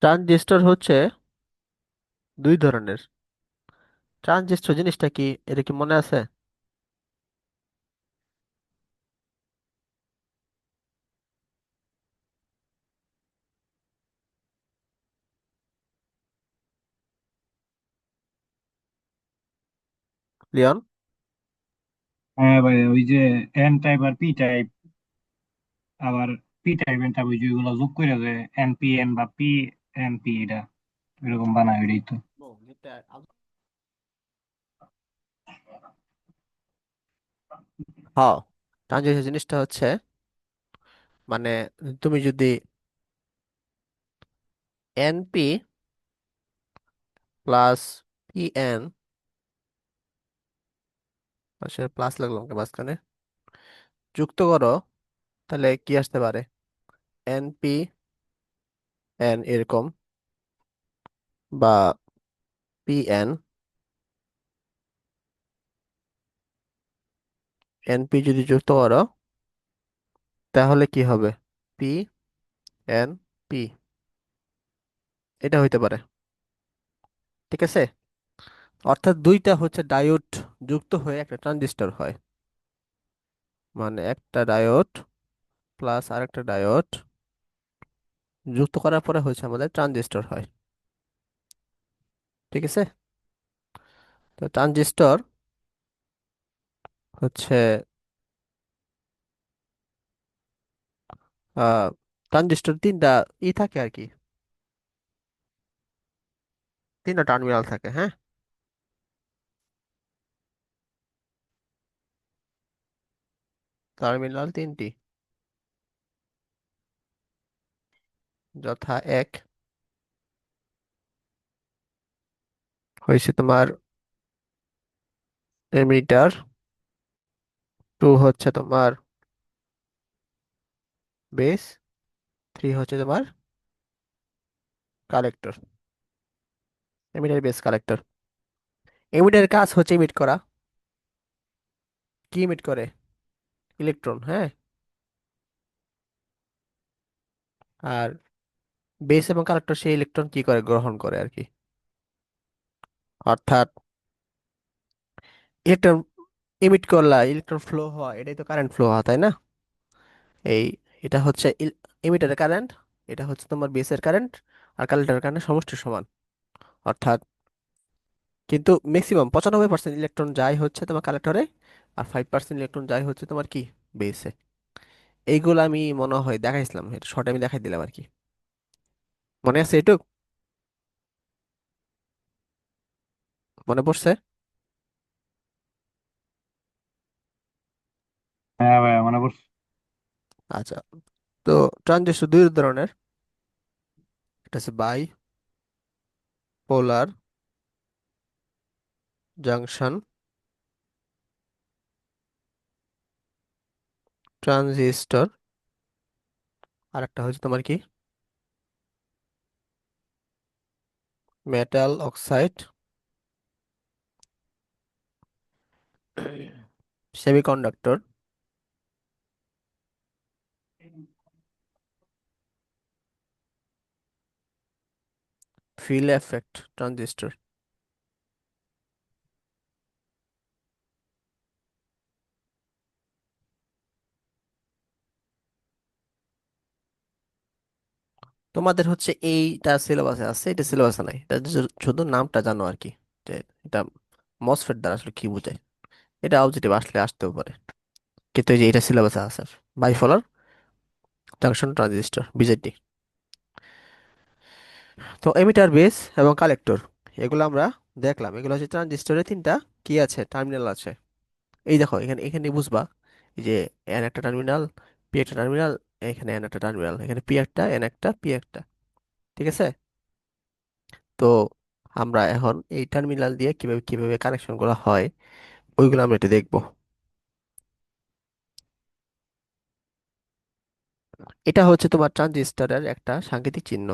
Transistor হচ্ছে দুই ধরনের। ট্রানজিস্টর জিনিসটা কি, এটা কি মনে আছে? লিওন? হ্যাঁ ভাই, ওই যে এন টাইপ আর পি টাইপ, আবার পি টাইপ এন টাইপ, ওই যে ওগুলো যোগ করে যে এন পি এন বা পি এন পি, এটা এরকম বানায়, ওইটাই তো। হ্যাঁ, ট্রানজিস্টর জিনিসটা হচ্ছে মানে তুমি যদি এনপি প্লাস পিএন, আসলে প্লাস লাগলো আমাকে মাঝখানে, যুক্ত করো, তাহলে কি আসতে পারে? এনপি এন এরকম, বা পিএন, এনপি যদি যুক্ত করো তাহলে কি হবে? পি এন পি, এটা হইতে পারে। ঠিক আছে? অর্থাৎ দুইটা হচ্ছে ডায়োড যুক্ত হয়ে একটা ট্রানজিস্টর হয়। মানে একটা ডায়োড প্লাস আরেকটা ডায়োড যুক্ত করার পরে হচ্ছে আমাদের ট্রানজিস্টর হয়। ঠিক আছে? তো ট্রানজিস্টর হচ্ছে আহ ট্রানজিস্টর তিনটা থাকে আর কি, তিনটা টার্মিনাল থাকে। হ্যাঁ, টার্মিনাল তিনটি, যথা এক হয়েছে তোমার এমিটার, টু হচ্ছে তোমার বেস, থ্রি হচ্ছে তোমার কালেক্টর। Emitter base collector. এমিটারের কাজ হচ্ছে ইমিট করা। কি ইমিট করে? ইলেকট্রন। হ্যাঁ। আর বেস এবং কালেক্টর সেই ইলেকট্রন কি করে, গ্রহণ করে আর কি। অর্থাৎ ইলেকট্রন ইমিট করলা, ইলেকট্রন ফ্লো হয়, এটাই তো কারেন্ট ফ্লো হয়, তাই না? এই এটা হচ্ছে এমিটারের কারেন্ট, এটা হচ্ছে তোমার বেসের কারেন্ট, আর কালেক্টরের কারেন্ট সমষ্টি সমান। অর্থাৎ কিন্তু ম্যাক্সিমাম 95% ইলেকট্রন যায় হচ্ছে তোমার কালেক্টরে, আর 5% ইলেকট্রন যায় হচ্ছে তোমার কি, বেসে। এইগুলো আমি মনে হয় দেখাইছিলাম, এটা শর্ট আমি দেখাই দিলাম আর কি। মনে আছে এটুক? মনে পড়ছে? হ্যাঁ ভাই, মনে পড়ছে। আচ্ছা। তো ট্রানজিস্টর দুই ধরনের, এটা হচ্ছে বাই পোলার জাংশন ট্রানজিস্টর, আর একটা হচ্ছে তোমার কি, metal oxide semiconductor field effect transistor. তোমাদের হচ্ছে এইটা সিলেবাসে আছে, এটা সিলেবাসে নাই, এটা শুধু নামটা জানো আর কি, যে এটা মসফেট দ্বারা আসলে কি বোঝায়। এটা অবজেক্টিভ আসলে আসতেও পারে, কিন্তু এই যে এটা সিলেবাসে আছে। Bipolar junction transistor, BJD. তো এমিটার, বেস এবং কালেক্টর, এগুলো আমরা দেখলাম। এগুলো হচ্ছে ট্রানজিস্টরের তিনটা কি আছে, টার্মিনাল আছে। এই দেখো, এখানে এখানে বুঝবা, এই যে এন একটা টার্মিনাল, পি একটা টার্মিনাল, এখানে এন একটা টার্মিনাল, এখানে পি একটা, এন একটা, পি একটা। ঠিক আছে? তো আমরা এখন এই টার্মিনাল দিয়ে কিভাবে কিভাবে কানেকশন করা হয় ওইগুলো আমরা একটু দেখবো। এটা হচ্ছে তোমার ট্রানজিস্টরের একটা সাংকেতিক চিহ্ন।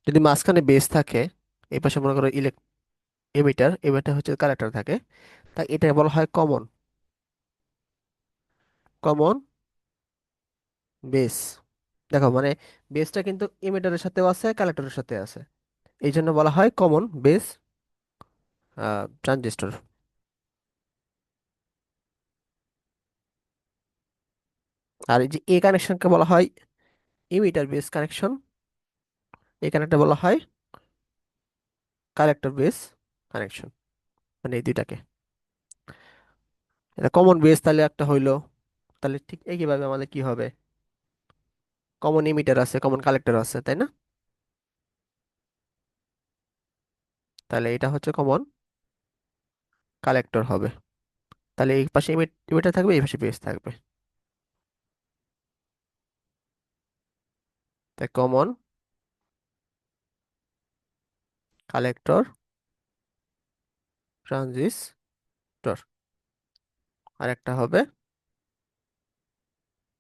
যদি মাঝখানে বেস থাকে, এই পাশে মনে করো এমিটার, এমিটার হচ্ছে কালেক্টর থাকে, তাই এটা বলা হয় কমন, কমন বেস। দেখো মানে বেসটা কিন্তু ইমিটারের সাথেও আছে, কালেক্টরের সাথে আছে, এই জন্য বলা হয় কমন বেস ট্রানজিস্টর। আর এই যে এ কানেকশনকে বলা হয় ইমিটার বেস কানেকশন, এই কানেক্টটা বলা হয় কালেক্টর বেস কানেকশন। মানে এই দুইটাকে, এটা কমন বেস তাহলে একটা হইলো। তাহলে ঠিক একইভাবে আমাদের কি হবে, কমন ইমিটার আছে, কমন কালেক্টর আছে, তাই না? তাহলে এটা হচ্ছে কমন কালেক্টর হবে। তাহলে এই পাশে ইমিটার থাকবে, এই পাশে বেস থাকবে। তাই কমন কালেক্টর ট্রানজিস্টর। আর একটা হবে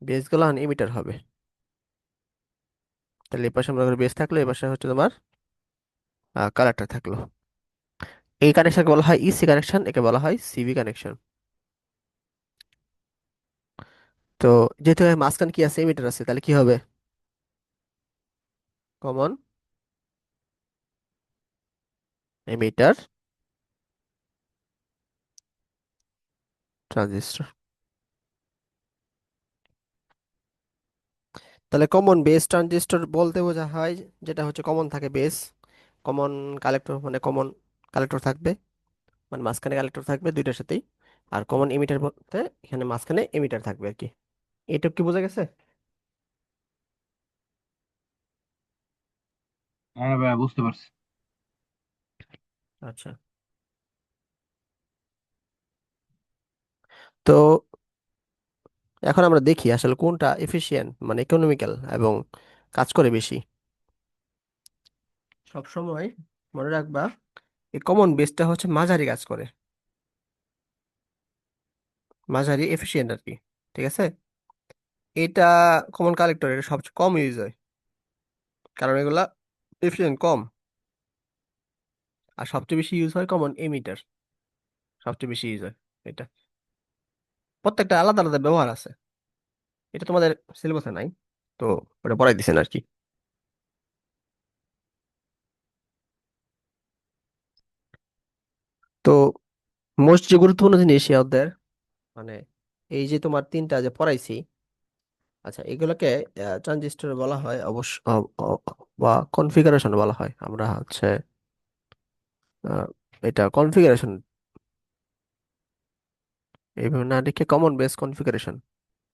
বেস গুলো ইমিটার হবে। তাহলে এই পাশে আমরা বেস থাকলো, এই পাশে হচ্ছে তোমার কালেক্টর থাকলো। এই কানেকশনকে বলা হয় ইসি কানেকশন, একে বলা হয় সিভি কানেকশন। তো যেহেতু এর মাঝখানে কি আছে, এমিটার আছে, তাহলে কি হবে, কমন এমিটার ট্রানজিস্টর। তাহলে কমন বেস ট্রানজিস্টর বলতে বোঝা হয় যেটা হচ্ছে কমন থাকে বেস, কমন কালেক্টর মানে কমন কালেক্টর থাকবে, মানে মাঝখানে কালেক্টর থাকবে দুইটার সাথেই। আর কমন এমিটার বলতে এখানে মাঝখানে এমিটার থাকবে আর কি। এইটুকু কি বোঝা গেছে? হ্যাঁ ভাই, বুঝতে পারছি। আচ্ছা। তো এখন আমরা দেখি আসলে কোনটা এফিশিয়েন্ট মানে ইকোনমিক্যাল এবং কাজ করে বেশি। সব সময় মনে রাখবা এই কমন বেসটা হচ্ছে মাঝারি কাজ করে, মাঝারি এফিশিয়েন্ট আর কি। ঠিক আছে, এটা কমন কালেক্টর এটা সবচেয়ে কম ইউজ হয়, কারণ এগুলা এফিশিয়েন্ট কম। আর সবচেয়ে বেশি ইউজ হয় কমন এমিটার, সবচেয়ে বেশি ইউজ হয় এটা। প্রত্যেকটা আলাদা আলাদা ব্যবহার আছে, এটা তোমাদের সিলেবাসে নাই, তো ওটা পড়াই দিছেন আর কি। তো মোস্ট যে গুরুত্বপূর্ণ জিনিস ওদের মানে এই যে তোমার তিনটা যে পড়াইছি, আচ্ছা এগুলোকে ট্রানজিস্টর বলা হয় অবশ্য বা কনফিগারেশন বলা হয়। আমরা হচ্ছে আহ, এটা কনফিগারেশন এইভাবে না লিখে কমন বেস কনফিগারেশন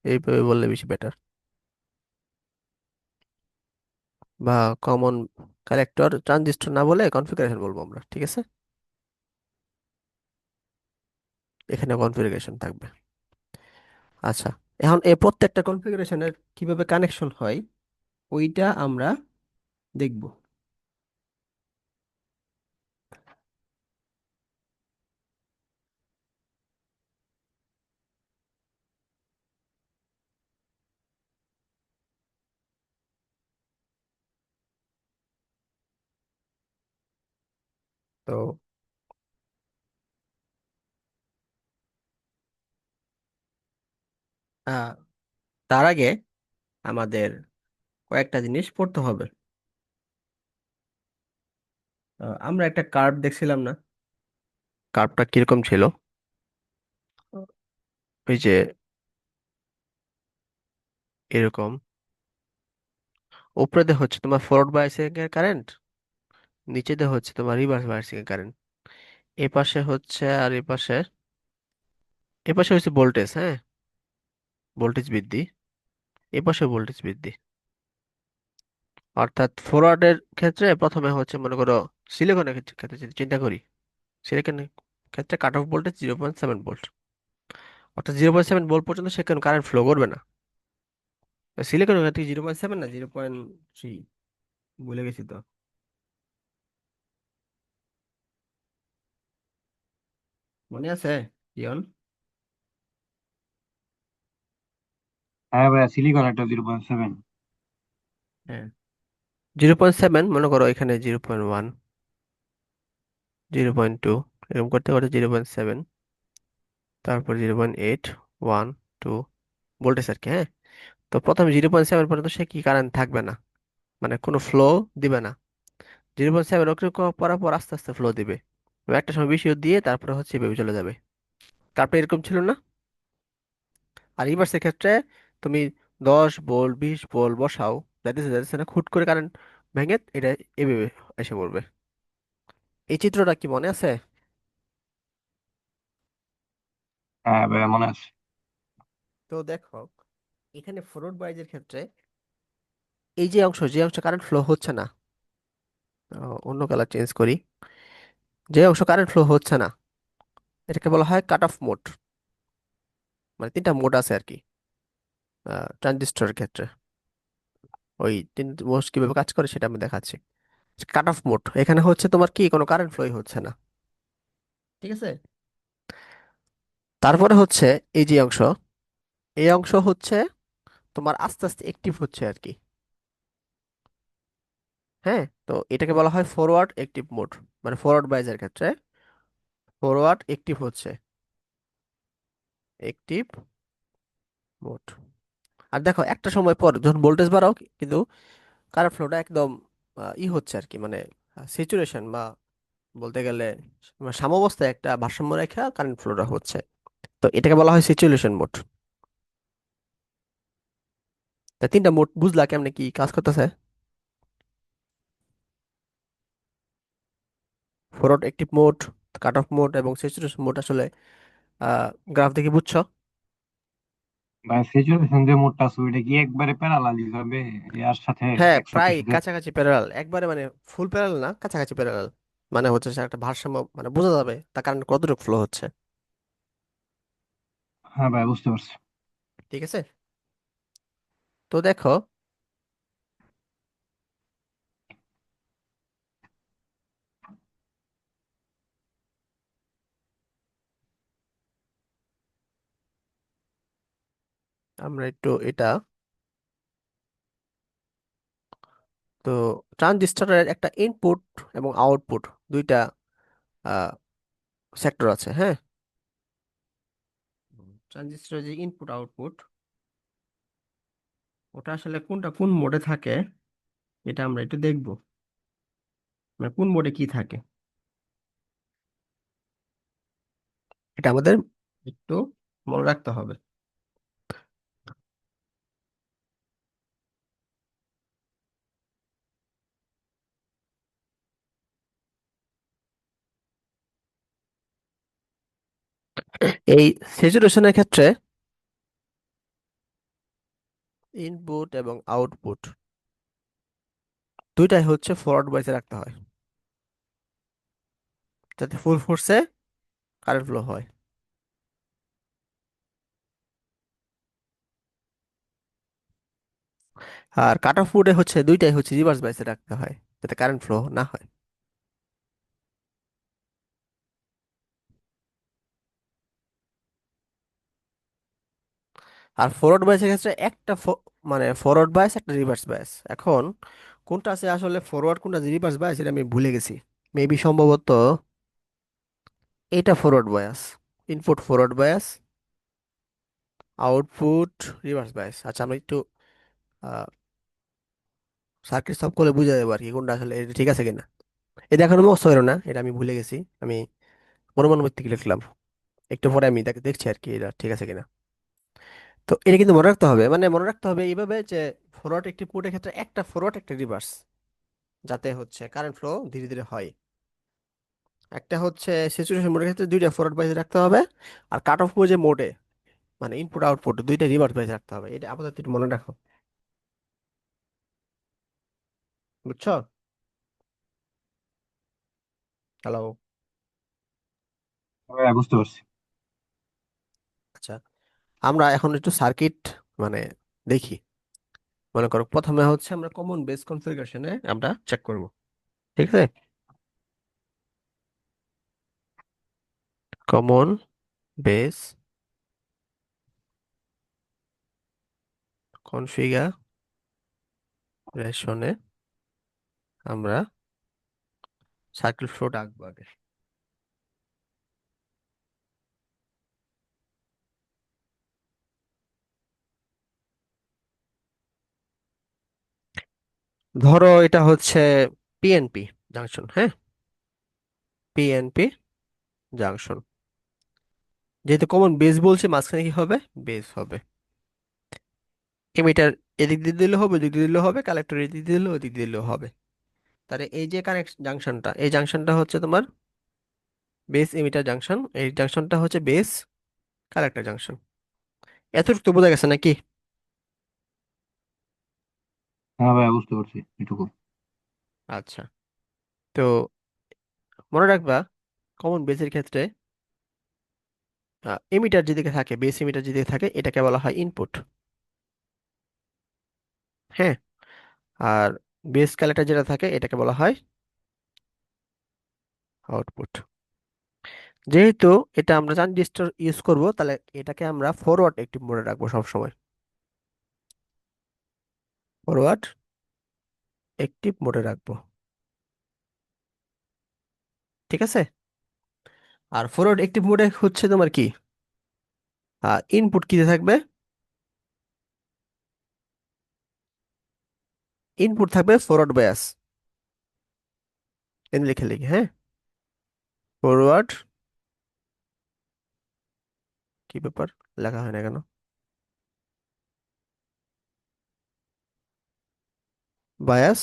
এইভাবে বললে বেশি বেটার, বা কমন কালেক্টর ট্রানজিস্টর না বলে কনফিগারেশন বলবো আমরা, ঠিক আছে? এখানে কনফিগারেশন থাকবে। আচ্ছা, এখন এই প্রত্যেকটা কনফিগারেশনের কিভাবে কানেকশন হয় ওইটা আমরা দেখব। তো আহ, তার আগে আমাদের কয়েকটা জিনিস পড়তে হবে। আমরা একটা কার্ভ দেখছিলাম না, কার্ভটা কিরকম ছিল? ওই যে এরকম, উপরে দিয়ে হচ্ছে তোমার ফরওয়ার্ড বায়াসিং এর কারেন্ট, নিচে দিয়ে হচ্ছে তোমার রিভার্স বায়াসিং এর কারেন্ট। এ পাশে হচ্ছে আর এ পাশে হচ্ছে ভোল্টেজ, হ্যাঁ, ভোল্টেজ বৃদ্ধি, এ পাশে ভোল্টেজ বৃদ্ধি। অর্থাৎ ফরওয়ার্ডের ক্ষেত্রে প্রথমে হচ্ছে মনে করো সিলিকনের ক্ষেত্রে যদি চিন্তা করি, সিলিকনের ক্ষেত্রে কাট অফ ভোল্টেজ 0.7 ভোল্ট, অর্থাৎ 0.7 ভোল্ট পর্যন্ত সেখানে কারেন্ট ফ্লো করবে না। সিলিকনের ক্ষেত্রে 0.7 না 0.3, ভুলে গেছি তো। মনে আছে ইয়ন? হ্যাঁ ভাই, সিলিকন একটা 0.7। হ্যাঁ, 0.7 মনে করো, এখানে 0.1, 0.2, এরকম করতে করতে 0.7, তারপর 0.8, 1, 2 ভোল্টেজ আর কি, হ্যাঁ। তো প্রথমে 0.7 পর্যন্ত সে কি কারেন্ট থাকবে না, মানে কোনো ফ্লো দিবে না। 0.7 ওকে পরার পর আস্তে আস্তে ফ্লো দিবে, এবং একটা সময় বেশি দিয়ে তারপরে হচ্ছে এভাবে চলে যাবে। তারপরে এরকম ছিল না? আর রিভার্সের ক্ষেত্রে তুমি 10 ভোল্ট 20 ভোল্ট বসাও, যাইতেছে যাইতেছে না, খুট করে কারেন্ট ভেঙে এটা এভাবে এসে পড়বে। এই চিত্রটা কি মনে আছে? হ্যাঁ ভাই মনে আছে। তো দেখো, এখানে ফরওয়ার্ড বাইজের ক্ষেত্রে এই যে অংশ, যে অংশ কারেন্ট ফ্লো হচ্ছে না, অন্য কালার চেঞ্জ করি, যে অংশ কারেন্ট ফ্লো হচ্ছে না, এটাকে বলা হয় কাট অফ মোড। মানে তিনটা মোড আছে আর কি ট্রানজিস্টরের ক্ষেত্রে। ওই তিন মোড কিভাবে কাজ করে সেটা আমি দেখাচ্ছি। কাট অফ মোড, এখানে হচ্ছে তোমার কি কোনো কারেন্ট ফ্লোই হচ্ছে না, ঠিক আছে? তারপরে হচ্ছে এই যে অংশ, এই অংশ হচ্ছে তোমার আস্তে আস্তে অ্যাক্টিভ হচ্ছে আর কি। হ্যাঁ, তো এটাকে বলা হয় ফরওয়ার্ড অ্যাক্টিভ মোড। মানে ফরওয়ার্ড বাইজের ক্ষেত্রে ফরওয়ার্ড অ্যাক্টিভ হচ্ছে, অ্যাক্টিভ মোড। আর দেখো একটা সময় পর যখন ভোল্টেজ বাড়াও কিন্তু কারেন্ট ফ্লোটা একদম হচ্ছে আর কি, মানে স্যাচুরেশন বা বলতে গেলে সাম্যাবস্থায় একটা ভারসাম্য রেখা কারেন্ট ফ্লোটা হচ্ছে। তো এটাকে বলা হয় স্যাচুরেশন মোড। তা তিনটা মোড বুঝলা কেমনে কি কাজ করতেছে? Forward active mode, cut off mode এবং স্যাচুরেশন মোড আসলে গ্রাফ দেখে বুঝছো? ভাই সিচুয়েশন যে মোডটা আছে ওইটা কি একবারে প্যারালালি যাবে এর সাথে হ্যাঁ, একসাথে প্রায় সাথে? কাছাকাছি প্যারালাল, একবারে মানে ফুল প্যারালাল না, কাছাকাছি প্যারালাল। মানে হচ্ছে সে একটা ভারসাম্য, মানে বোঝা যাবে তার কারণে কতটুকু ফ্লো হচ্ছে। হ্যাঁ ভাই বুঝতে পারছি। ঠিক আছে, তো দেখো আমরা একটু এটা, তো ট্রানজিস্টরের একটা ইনপুট এবং আউটপুট দুইটা সেক্টর আছে, হ্যাঁ। ট্রানজিস্টরের যে ইনপুট আউটপুট, ওটা আসলে কোনটা কোন মোডে থাকে এটা আমরা একটু দেখবো, মানে কোন মোডে কি থাকে এটা আমাদের একটু মনে রাখতে হবে। এই স্যাচুরেশনের ক্ষেত্রে ইনপুট এবং আউটপুট দুইটাই হচ্ছে ফরওয়ার্ড বাইসে রাখতে হয়, যাতে ফুল ফোর্সে কারেন্ট ফ্লো হয়। আর কাট অফ মোডে হচ্ছে দুইটাই হচ্ছে রিভার্স বাইসে রাখতে হয়, যাতে কারেন্ট ফ্লো না হয়। আর ফরওয়ার্ড বাইসের ক্ষেত্রে একটা মানে ফরওয়ার্ড বাইস একটা রিভার্স বাইস। এখন কোনটা আছে আসলে ফরওয়ার্ড, কোনটা রিভার্স বাইস এটা আমি ভুলে গেছি। মেবি সম্ভবত এটা forward bias, input forward bias, output reverse bias. আচ্ছা আমরা একটু সার্কিট সব করে বুঝে দেবো আর কি কোনটা আসলে এটা ঠিক আছে কিনা। এটা এখনো মুখস্থ হলো না, এটা আমি ভুলে গেছি। আমি অনুমান ভিত্তিক লিখলাম, একটু পরে আমি দেখছি আর কি এটা ঠিক আছে কিনা। তো এটা কিন্তু মনে রাখতে হবে, মানে মনে রাখতে হবে এইভাবে যে ফরওয়ার্ড একটি পোর্টের ক্ষেত্রে একটা ফরওয়ার্ড একটা রিভার্স, যাতে হচ্ছে কারেন্ট ফ্লো ধীরে ধীরে হয়। একটা হচ্ছে স্যাচুরেশন মোডের ক্ষেত্রে দুইটা ফরওয়ার্ড বাইজ রাখতে হবে, আর কাট অফ যে মোডে মানে ইনপুট আউটপুট দুইটা রিভার্স বাইজ রাখতে হবে। এটা আপাতত একটু মনে রাখো, বুঝছো? হ্যালো? হ্যাঁ বুঝতে পারছি। আচ্ছা, আমরা এখন একটু সার্কিট মানে দেখি। মনে করো প্রথমে হচ্ছে আমরা কমন বেস কনফিগারেশনে আমরা চেক করব, ঠিক আছে? কমন বেস কনফিগারেশনে আমরা সার্কিট ফ্লোটা আঁকবো আগে। ধরো এটা হচ্ছে পিএনপি জাংশন, হ্যাঁ, পিএনপি জাংশন। যেহেতু কমন বেস বলছে, মাঝখানে কি হবে? বেস হবে। এমিটার এদিক দিয়ে দিলে হবে, ওদিক দিয়ে দিলে হবে, কালেক্টর এদিক দিয়ে দিলে ওদিক দিয়ে দিলেও হবে। তাহলে এই যে কানেক্ট জাংশনটা, এই জাংশনটা হচ্ছে তোমার বেস এমিটার জাংশন, এই জাংশনটা হচ্ছে বেস কালেক্টর জাংশন। এতটুকু তো বোঝা গেছে নাকি? হ্যাঁ ভাই, বুঝতে পারছি এটুকু। আচ্ছা। তো মনে রাখবা, কমন বেসের ক্ষেত্রে এমিটার যেদিকে থাকে, বেস এমিটার যেদিকে থাকে, এটাকে বলা হয় ইনপুট। হ্যাঁ। আর বেস কালেক্টর যেটা থাকে, এটাকে বলা হয় আউটপুট। যেহেতু এটা আমরা ট্রানজিস্টর ইউজ করব, তাহলে এটাকে আমরা ফরওয়ার্ড একটিভ মোডে রাখবো সবসময়। ফরওয়ার্ড একটিভ মোডে রাখবো। ঠিক আছে। আর ফরওয়ার্ড একটিভ মোডে হচ্ছে তোমার কি, ইনপুট কি থাকবে? ইনপুট থাকবে ফরওয়ার্ড বায়াস। এনে লিখে লিখে, হ্যাঁ, ফরওয়ার্ড, কি ব্যাপার, লেখা হয় না কেন? বায়াস।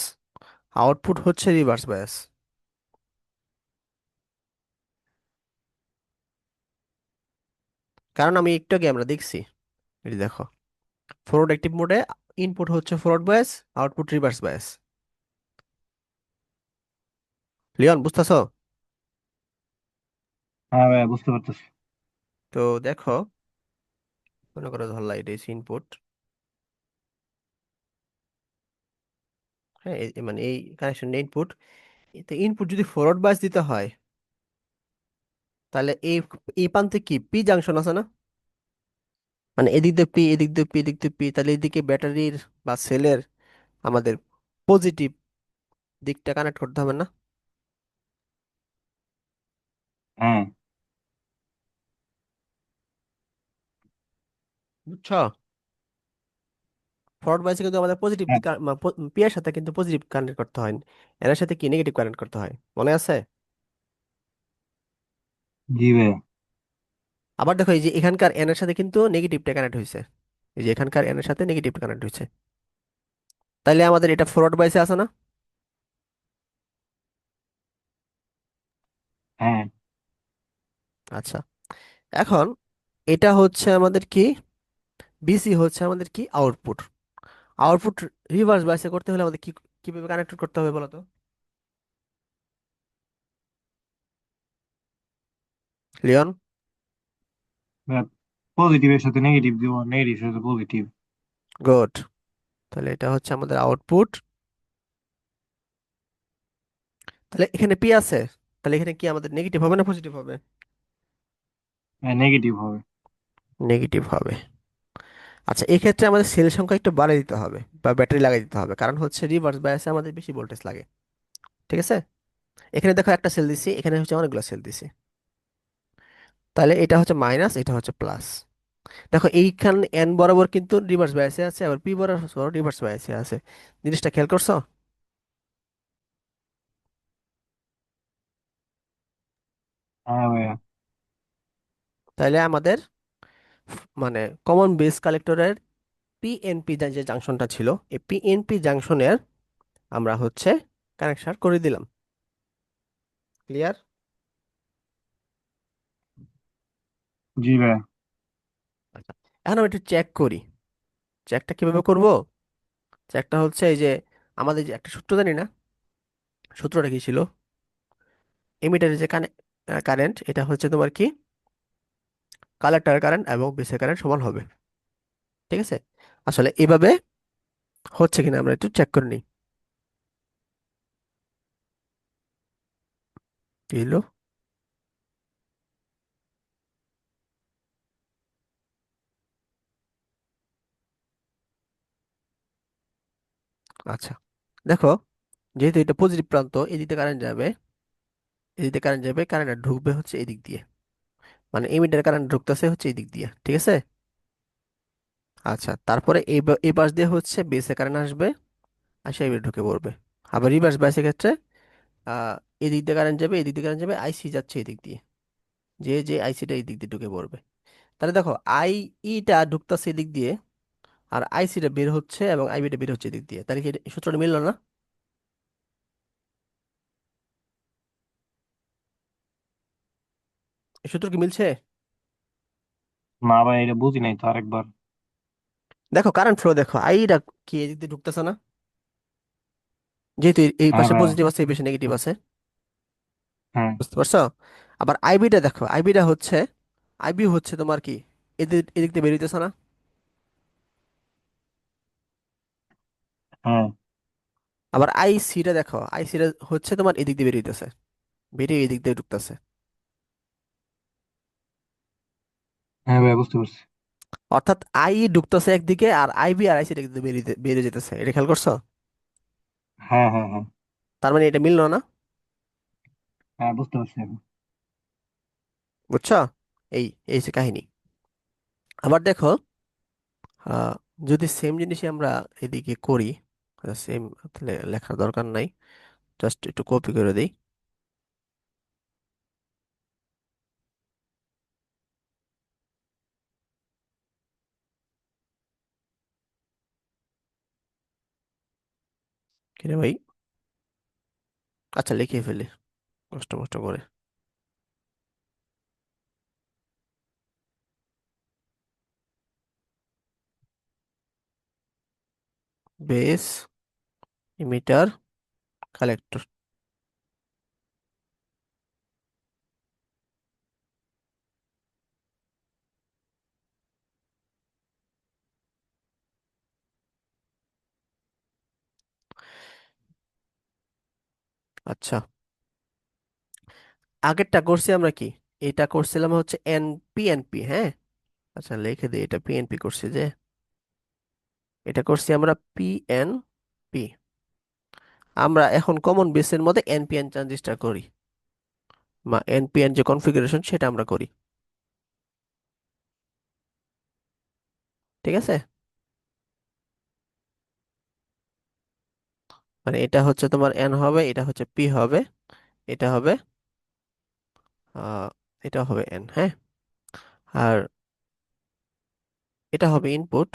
আউটপুট হচ্ছে রিভার্স বায়াস। কারণ আমি একটু আগে আমরা দেখছি, এই দেখো, ফরওয়ার্ড অ্যাক্টিভ মোডে ইনপুট হচ্ছে forward bias, output reverse bias. Leon, বুঝতেছো? হ্যাঁ ভাই, বুঝতে পারতেছি। তো দেখো, মনে করো ধরলা এটা ইনপুট, হ্যাঁ, মানে এই কানেকশন ইনপুট। তো ইনপুট যদি ফরওয়ার্ড বায়াস দিতে হয়, তাহলে এই এই প্রান্তে কি পি জাংশন আছে না? মানে এদিক দিয়ে পি, এদিক দিয়ে পি, এদিক দিয়ে পি, তাহলে এদিকে ব্যাটারির বা সেলের আমাদের পজিটিভ দিকটা কানেক্ট করতে হবে না? হ্যাঁ। বুঝছো? ফরওয়ার্ড বায়াসে কিন্তু আমাদের পজিটিভ হ্যাঁ। পি এর সাথে কিন্তু পজিটিভ কানেক্ট করতে হয়, এর সাথে কি নেগেটিভ কানেক্ট করতে হয়, মনে আছে? জি ভাই। আবার দেখো, এই যে এখানকার এন এর সাথে কিন্তু নেগেটিভটা কানেক্ট হয়েছে, এই যে এখানকার এন এর সাথে নেগেটিভ কানেক্ট হয়েছে, তাইলে আমাদের এটা ফরওয়ার্ড বাইসে আছে না? হ্যাঁ। আচ্ছা। এখন এটা হচ্ছে আমাদের কি, বিসি হচ্ছে আমাদের কি আউটপুট। আউটপুট রিভার্স বাইসে করতে হলে আমাদের কি, কিভাবে কানেক্ট করতে হবে বলো তো, লিওন? পজিটিভের সাথে নেগেটিভ দিব, নেগেটিভ সাথে পজিটিভ। গুড। তাহলে এটা হচ্ছে আমাদের আউটপুট। তাহলে এখানে পি আছে, তাহলে এখানে কি আমাদের নেগেটিভ হবে না পজিটিভ হবে? হ্যাঁ, নেগেটিভ হবে। নেগেটিভ হবে। আচ্ছা, এক্ষেত্রে আমাদের সেল সংখ্যা একটু বাড়িয়ে দিতে হবে বা ব্যাটারি লাগিয়ে দিতে হবে, কারণ হচ্ছে রিভার্স বায়াসে আমাদের বেশি ভোল্টেজ লাগে। ঠিক আছে। এখানে দেখো একটা সেল দিছি, এখানে হচ্ছে অনেকগুলো সেল দিছি, তাহলে এটা হচ্ছে মাইনাস, এটা হচ্ছে প্লাস। দেখো এইখান এন বরাবর কিন্তু রিভার্স বায়াসে আছে, আবার পি বরাবর রিভার্স বায়াসে আছে। জিনিসটা খেয়াল করছো? হ্যাঁ ভাইয়া। তাহলে আমাদের মানে কমন বেস কালেক্টরের পিএনপি যে জাংশনটা ছিল, এই পিএনপি জাংশনের আমরা হচ্ছে কানেকশন করে দিলাম। ক্লিয়ার? জি ভাইয়া। আচ্ছা, এখন আমি একটু চেক করি। চেকটা কিভাবে করব? চেকটা হচ্ছে এই যে আমাদের যে একটা সূত্র জানি না, সূত্রটা কি ছিল? এমিটারের যে কারেন্ট, এটা হচ্ছে তোমার কি, কালেক্টর কারেন্ট এবং বেসের কারেন্ট সমান হবে। ঠিক আছে। আসলে এভাবে হচ্ছে কিনা আমরা একটু চেক করে নিই। কি হলো? আচ্ছা, দেখো, যেহেতু এটা পজিটিভ প্রান্ত, এদিকে কারেন্ট যাবে, এদিকে কারেন্ট যাবে, কারেন্ট ঢুকবে হচ্ছে এদিক দিয়ে, মানে এমিটার কারেন্ট ঢুকতেছে হচ্ছে এদিক দিয়ে। ঠিক আছে। আচ্ছা, তারপরে এই এই পাশ দিয়ে হচ্ছে বেসে কারেন্ট আসবে, আসে এবার ঢুকে পড়বে। আবার রিভার্স বায়াসের ক্ষেত্রে আহ এদিক দিয়ে কারেন্ট যাবে, এদিক দিয়ে কারেন্ট যাবে, আইসি যাচ্ছে এদিক দিয়ে, যে যে আইসিটা এই দিক দিয়ে ঢুকে পড়বে। তাহলে দেখো আই ইটা ঢুকতেছে এদিক দিয়ে, আর আইসিটা বের হচ্ছে এবং আইবিটা বের হচ্ছে এদিক দিয়ে, তাহলে কি এই সূত্রটা মিললো না? এই সূত্র কি মিলছে? না ভাই, এটা বুঝি নাই তো, আরেকবার। দেখো কারেন্ট ফ্লো, দেখো আইটা কি এদিক দিয়ে ঢুকতেছে না? যেহেতু এই হ্যাঁ পাশে ভাই। পজিটিভ আছে, এই পাশে নেগেটিভ আছে, হ্যাঁ। বুঝতে পারছো? আবার আইবিটা দেখো, আইবিটা হচ্ছে, আইবি হচ্ছে তোমার কি এদিক এদিক দিয়ে বেরিয়েতেছে না? হ্যাঁ। আবার আইসিটা দেখো, আইসিটা হচ্ছে তোমার এদিক দিয়ে বেরিয়েতেছে, বেরিয়ে এদিক দিয়ে ঢুকতেছে। হ্যাঁ ভাই, বুঝতে পারছি। অর্থাৎ আই ঢুকতেছে একদিকে, আর আইবি আর আইসি দিকে বেরিয়ে বেরিয়ে যেতেছে, এটা খেয়াল করছো? হ্যাঁ, হ্যাঁ, হ্যাঁ। তার মানে এটা মিললো না? হ্যাঁ, বুঝতে পারছি এখন। বুঝছো? এই এই যে কাহিনী। আবার দেখো আহ যদি সেম জিনিসই আমরা এদিকে করি, সেম, লেখার দরকার নাই, জাস্ট একটু কপি করে দিই। কিরে ভাই, আচ্ছা লিখে ফেলি কষ্ট মষ্ট করে। Base, emitter, collector. আচ্ছা, আগেরটা করছি আমরা কি, এটা করছিলাম হচ্ছে এন পি এন পি, হ্যাঁ। আচ্ছা লিখে দিই, এটা পিএনপি করছি যে, এটা করছি আমরা পি এন পি। আমরা এখন কমন বেসের মধ্যে এনপিএন ট্রানজিস্টর করি, বা এনপিএন যে কনফিগারেশন সেটা আমরা করি। ঠিক আছে, মানে এটা হচ্ছে তোমার এন হবে, এটা হচ্ছে পি হবে, এটা হবে আহ এটা হবে এন, হ্যাঁ। আর এটা হবে ইনপুট,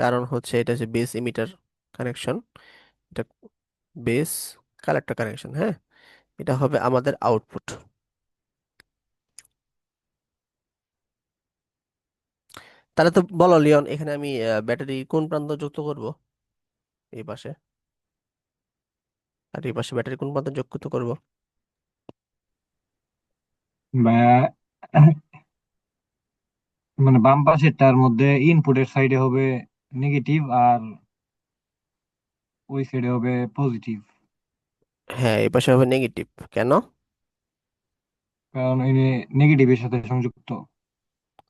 কারণ হচ্ছে এটা হচ্ছে বেস ইমিটার কানেকশন, এটা বেস কালেক্টর কানেকশন, হ্যাঁ। এটা হবে আমাদের আউটপুট। তাহলে তো বলো লিওন, এখানে আমি ব্যাটারি কোন প্রান্ত যুক্ত করব? এই পাশে, আর এই পাশে ব্যাটারি কোন প্রান্ত যুক্ত করব? বা- মানে বাম পাশেরটার মধ্যে ইনপুটের সাইডে হবে নেগেটিভ, আর ওই সাইডে হবে পজিটিভ। হ্যাঁ, এই পাশে হবে নেগেটিভ। কেন? কারণ এই নেগেটিভের সাথে সংযুক্ত।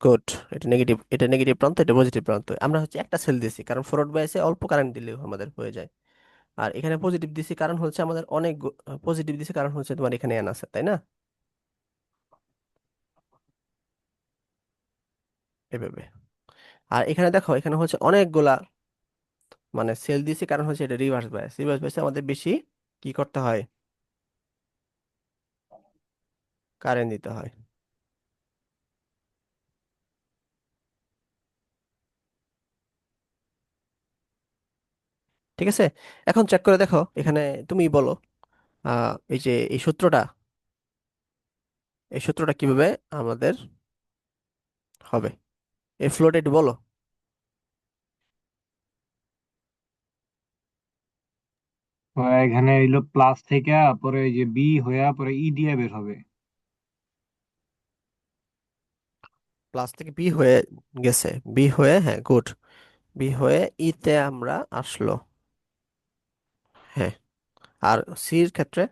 গুড। এটা নেগেটিভ, এটা নেগেটিভ প্রান্ত, এটা পজিটিভ প্রান্ত। আমরা হচ্ছে একটা সেল দিছি কারণ ফরওয়ার্ড বায়াসে অল্প কারেন্ট দিলেও আমাদের হয়ে যায়। আর এখানে পজিটিভ দিছি কারণ হচ্ছে আমাদের অনেক, পজিটিভ দিছি কারণ হচ্ছে তোমার এখানে এন আছে, তাই না? এভাবে। আর এখানে দেখো, এখানে হচ্ছে অনেকগুলা মানে সেল দিছি কারণ হচ্ছে এটা রিভার্স বায়াস, রিভার্স বায়াসে আমাদের বেশি কি করতে হয়, কারেন্ট দিতে হয়। ঠিক আছে, এখন চেক করে দেখো এখানে, তুমি বলো এই যে এই সূত্রটা, এই সূত্রটা কিভাবে আমাদের হবে, এই ফ্লোটা একটু বলো। তো এখানে হইলো প্লাস থেকে পরে এই যে বি হইয়া পরে ই দিয়ে বের হবে। প্লাস থেকে বি হয়ে গেছে, বি হয়ে, হ্যাঁ গুড, বি হয়ে ইতে আমরা আসলো, হ্যাঁ। আর সির ক্ষেত্রে,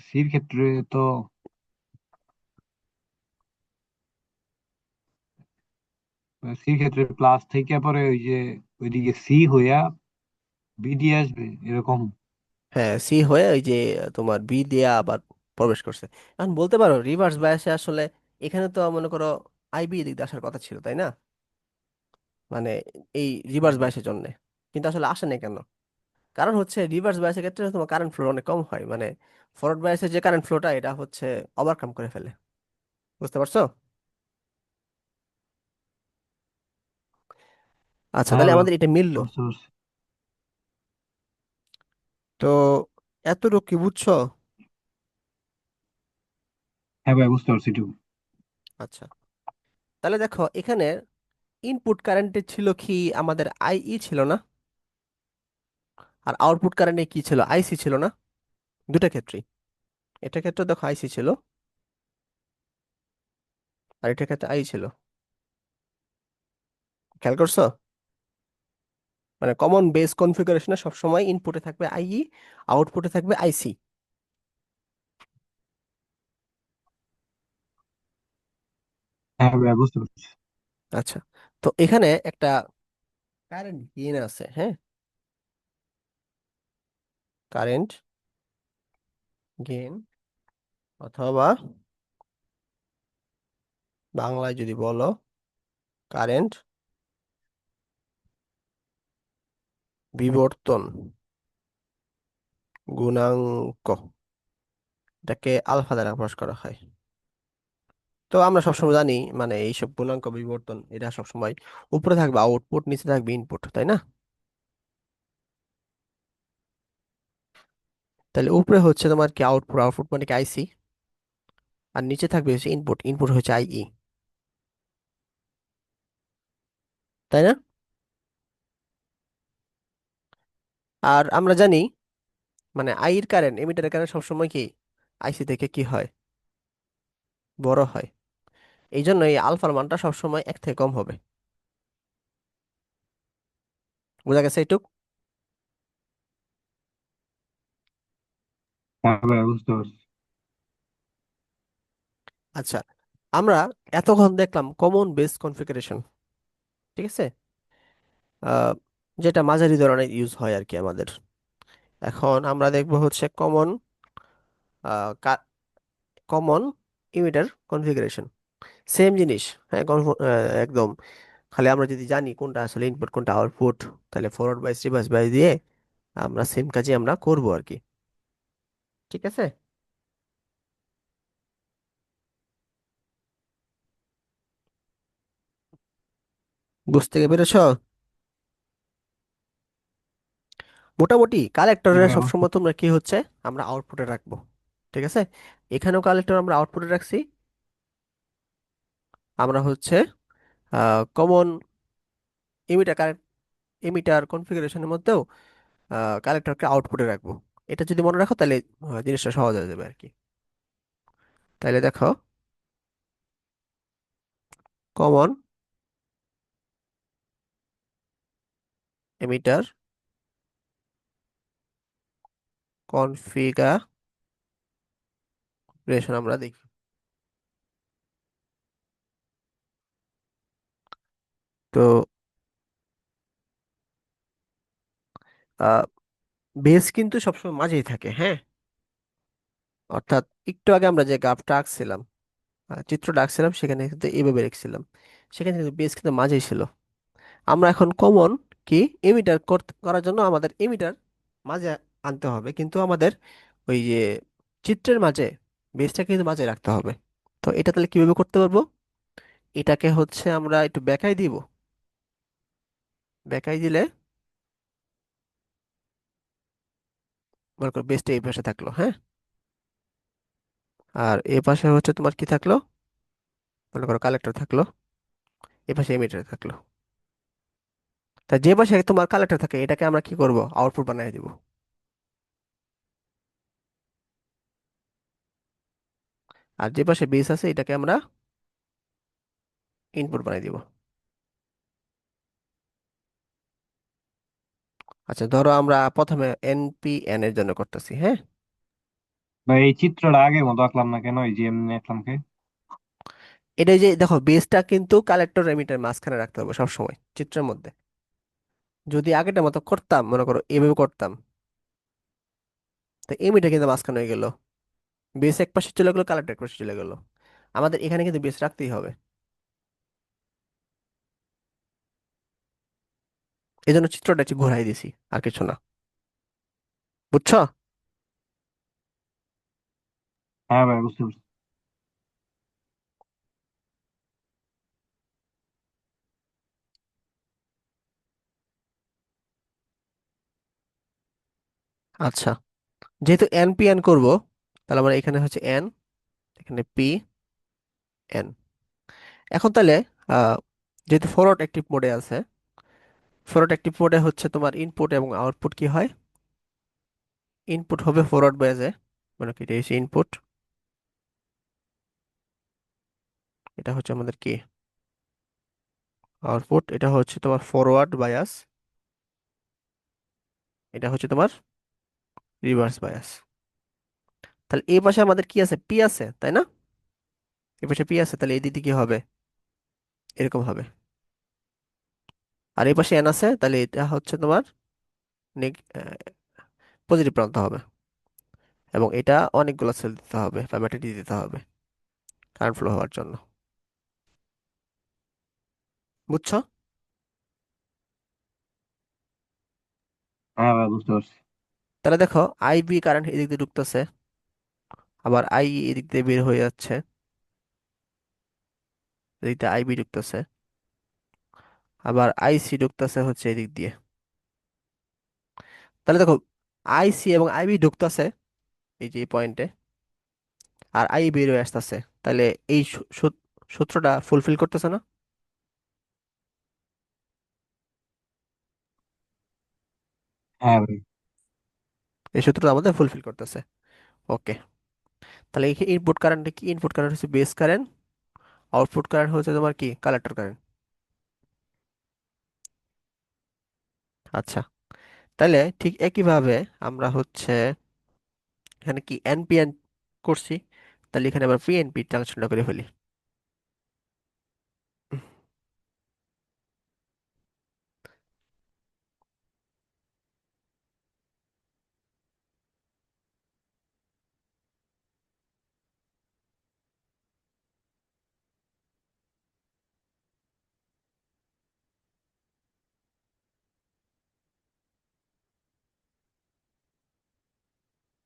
সির ক্ষেত্রে তো সির ক্ষেত্রে প্লাস থেকে পরে ওই যে ওইদিকে সি হইয়া বি দিয়ে আসবে এরকম। হ্যাঁ সি হয়ে ওই যে তোমার বি দিয়ে আবার প্রবেশ করছে। এখন বলতে পারো রিভার্স বায়াসে আসলে এখানে তো মনে করো আইবি এদিক দিয়ে আসার কথা ছিল, তাই না? মানে এই রিভার্স বায়াসের জন্য, কিন্তু আসলে আসে না কেন? কারণ হচ্ছে রিভার্স বায়াসের ক্ষেত্রে তোমার কারেন্ট ফ্লো অনেক কম হয়, মানে ফরওয়ার্ড বায়াসের যে কারেন্ট ফ্লোটা এটা হচ্ছে ওভারকাম করে ফেলে। বুঝতে পারছো? আচ্ছা, হ্যাঁ তাহলে ভাই, আমাদের এটা মিললো। বুঝতে পারছি। তো এতটুকু কি বুঝছো? হ্যাঁ ভাই, বুঝতে পারছি একটু। আচ্ছা, তাহলে দেখো এখানে ইনপুট কারেন্টে ছিল কি আমাদের আইই ছিল না, আর আউটপুট কারেন্টে কি ছিল, আইসি ছিল না। দুটা ক্ষেত্রেই, এটা ক্ষেত্রে দেখো আইসি ছিল, আর এটা ক্ষেত্রে আই ছিল। খেয়াল করছো? মানে কমন বেস কনফিগারেশনে সবসময় ইনপুটে থাকবে আইই, আউটপুটে থাকবে আইসি। হ্যাঁ ভাই, বুঝতে পারছি। আচ্ছা, তো এখানে একটা কারেন্ট গেইন আছে, হ্যাঁ, কারেন্ট গেইন, অথবা বাংলায় যদি বলো কারেন্ট বিবর্তন গুণাঙ্ক, এটাকে আলফা দ্বারা প্রকাশ করা হয়। তো আমরা সবসময় জানি মানে এইসব গুণাঙ্ক বিবর্তন এটা সবসময় উপরে থাকবে আউটপুট, নিচে থাকবে ইনপুট, তাই না? তাহলে উপরে হচ্ছে তোমার কি আউটপুট, আউটপুট মানে কি আইসি, আর নিচে থাকবে হচ্ছে ইনপুট, ইনপুট হচ্ছে আইই, তাই না? আর আমরা জানি মানে আই এর কারেন্ট, এমিটারের কারেন্ট সবসময় কি আইসি থেকে কি হয়, বড় হয়। এই জন্য এই আলফার মানটা সবসময় এক থেকে কম হবে। বোঝা গেছে এইটুক? হ্যাঁ ভাই, বুঝতে পারছি। আচ্ছা, আমরা এতক্ষণ দেখলাম কমন বেস কনফিগারেশন, ঠিক আছে, আহ, যেটা মাঝারি ধরনের ইউজ হয় আর কি আমাদের। এখন আমরা দেখবো হচ্ছে common, common emitter configuration. Same জিনিস, হ্যাঁ, একদম। খালি আমরা যদি জানি কোনটা আসলে ইনপুট কোনটা আউটপুট, তাহলে ফরওয়ার্ড বাইস রিভার্স বাইস দিয়ে আমরা সেম কাজই আমরা করব আর কি। ঠিক আছে? বুঝতে পেরেছ? মোটামুটি হ্যাঁ কালেক্টরে ভাই, বুঝতে সবসময় তোমরা কি হচ্ছে আমরা আউটপুটে রাখবো। ঠিক আছে? এখানেও কালেক্টর আমরা আউটপুটে রাখছি। আমরা হচ্ছে কমন ইমিটার কারেন্ট, ইমিটার কনফিগারেশনের মধ্যেও কালেক্টরকে আউটপুটে রাখবো। এটা যদি মনে রাখো তাহলে জিনিসটা সহজ হয়ে যাবে আর কি। তাহলে দেখো কমন এমিটার কনফিগারেশন আমরা দেখি। তো বেস কিন্তু সবসময় মাঝেই থাকে, হ্যাঁ। অর্থাৎ একটু আগে আমরা যে গ্রাফটা আঁকছিলাম, চিত্রটা আঁকছিলাম, সেখানে কিন্তু এইভাবে রেখেছিলাম, সেখানে কিন্তু বেস কিন্তু মাঝেই ছিল। আমরা এখন কমন কি এমিটার করার জন্য আমাদের এমিটার মাঝে আনতে হবে, কিন্তু আমাদের ওই যে চিত্রের মাঝে বেসটা কিন্তু মাঝে রাখতে হবে। তো এটা তাহলে কিভাবে করতে পারবো? এটাকে হচ্ছে আমরা একটু বেঁকাই দিব। বেঁকাই দিলে মনে করো বেসটা এই পাশে থাকলো, হ্যাঁ, আর এ পাশে হচ্ছে তোমার কি থাকলো, মনে করো কালেক্টর থাকলো, এ পাশে এমিটার থাকলো। তা যে পাশে তোমার কালেক্টর থাকে এটাকে আমরা কি করব, আউটপুট বানিয়ে দিব। আর যে পাশে বেস আছে এটাকে আমরা ইনপুট বানিয়ে দিব। আচ্ছা, ধরো আমরা প্রথমে এনপিএন এর জন্য করতেছি, হ্যাঁ। ভাই, এই চিত্রটা আগের মতো আঁকলাম না কেন, এই যে এমনি আঁকলাম কে? এটা যে দেখো বেসটা কিন্তু কালেক্টর এমিটার মাঝখানে রাখতে হবে সব সময় চিত্রের মধ্যে। যদি আগেটার মতো করতাম, মনে করো এভাবে করতাম, তো এমিটার কিন্তু মাঝখানে হয়ে গেল, বেস এক পাশে চলে গেলো, কালেক্টর এক পাশে চলে গেল। আমাদের এখানে কিন্তু বেস রাখতেই হবে। এই জন্য চিত্রটা একটু ঘোরাই দিছি, আর কিছু না। বুঝছো? হ্যাঁ ভাই, বুঝতে পারছি। আচ্ছা, যেহেতু এন পি এন করবো, তাহলে আমরা এখানে হচ্ছে এন, এখানে পি এন। এখন তাহলে আহ, যেহেতু ফরওয়ার্ড অ্যাক্টিভ মোডে আছে, ফরওয়ার্ড অ্যাক্টিভ মোডে হচ্ছে তোমার ইনপুট এবং আউটপুট কি হয়? ইনপুট হবে ফরওয়ার্ড বাইজে, মানে কি, এটা হচ্ছে ইনপুট, এটা হচ্ছে আমাদের কি, আউটপুট। এটা হচ্ছে তোমার ফরওয়ার্ড বায়াস, এটা হচ্ছে তোমার রিভার্স বায়াস। তাহলে এই পাশে আমাদের কি আছে, পি আছে, তাই না? এই পাশে পি আছে, তাহলে এই দিকে কি হবে? এরকম হবে। আর এই পাশে এন আছে, তাহলে এটা হচ্ছে তোমার পজিটিভ প্রান্ত হবে। এবং এটা অনেকগুলো সেল দিতে হবে বা ব্যাটারি দিতে হবে কারেন্ট ফ্লো হওয়ার জন্য। বুঝছো? হ্যাঁ ভাই, বুঝতে পারছি। তাহলে দেখো, আইবি কারেন্ট এদিক দিয়ে ঢুকতেছে, আবার আই এদিক দিয়ে বের হয়ে যাচ্ছে, এদিক দিয়ে আইবি ঢুকতেছে, আবার আইসি ঢুকতেছে হচ্ছে এদিক দিয়ে। তাহলে দেখো, আইসি এবং আইবি ঢুকতেছে এই যে এই পয়েন্টে, আর আই বের হয়ে আসতেছে। তাহলে এই সূত্রটা ফুলফিল করতেছে না? হ্যাঁ ভাই। এই সূত্রটা আমাদের ফুলফিল করতেছে। ওকে। তাহলে এই ইনপুট কারেন্ট কি? ইনপুট কারেন্ট হচ্ছে বেস কারেন্ট, আউটপুট কারেন্ট হচ্ছে তোমার কি, কালেক্টর কারেন্ট। আচ্ছা, তাহলে ঠিক একইভাবে আমরা হচ্ছে এখানে কি এনপিএন করছি, তাহলে এখানে আবার পিএনপি ট্রান্সফারটা করে ফেলি।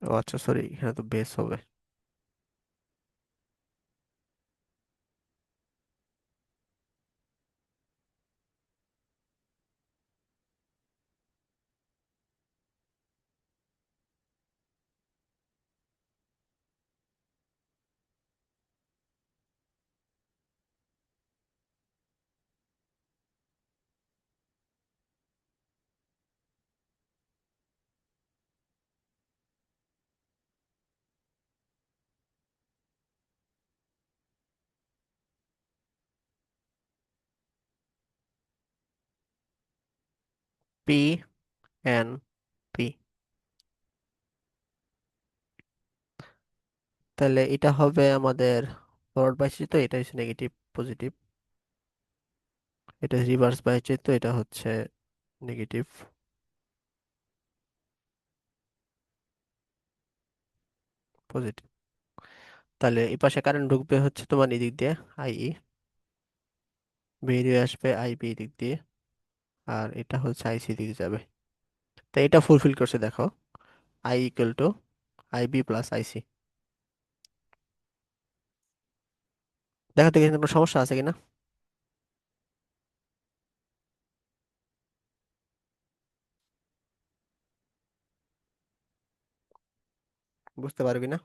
ও আচ্ছা, সরি, এখানে তো বেস হবে। P N P. তাহলে এটা হবে আমাদের ফরওয়ার্ড বাইসি, তো এটা হচ্ছে নেগেটিভ পজিটিভ, এটা রিভার্স বাইসি, তো এটা হচ্ছে নেগেটিভ পজিটিভ। তাহলে এই পাশে কারেন্ট ঢুকবে হচ্ছে তোমার এদিক দিয়ে আইই, বেরিয়ে আসবে আইবি দিক দিয়ে, আর এটা হচ্ছে আইসি দিকে যাবে। তো এটা ফুলফিল করছে দেখো, I equal to IB plus IC. দেখো তো এখানে কোনো সমস্যা আছে কিনা, বুঝতে পারবি না?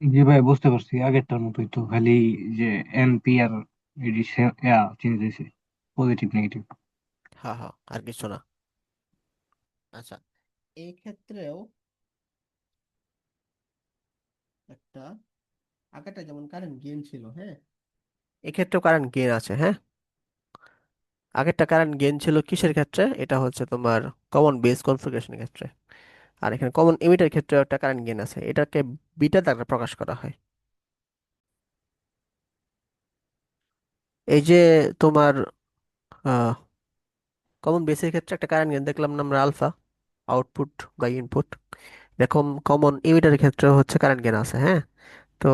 জি ভাই, বুঝতে পারছি। আগেরটার মতোই তো, খালি যে এনপি আর চেঞ্জ হয়েছে, পজিটিভ নেগেটিভ। হ্যাঁ হ্যাঁ, আর কিছু না। আচ্ছা, এই ক্ষেত্রেও একটা, আগেরটা যেমন কারেন্ট গেইন ছিল, হ্যাঁ, এক্ষেত্রেও কারেন্ট গেইন আছে, হ্যাঁ। আগেরটা কারেন্ট গেইন ছিল কিসের ক্ষেত্রে? এটা হচ্ছে তোমার কমন বেস কনফিগারেশনের ক্ষেত্রে। আর এখানে কমন এমিটার ক্ষেত্রে একটা কারেন্ট গেইন আছে, এটাকে বিটা দ্বারা প্রকাশ করা হয়। এই যে তোমার কমন বেসের ক্ষেত্রে একটা কারেন্ট গেইন দেখলাম না আমরা, আলফা, আউটপুট বাই ইনপুট। এরকম কমন এমিটারের ক্ষেত্রে হচ্ছে কারেন্ট গেইন আছে, হ্যাঁ। তো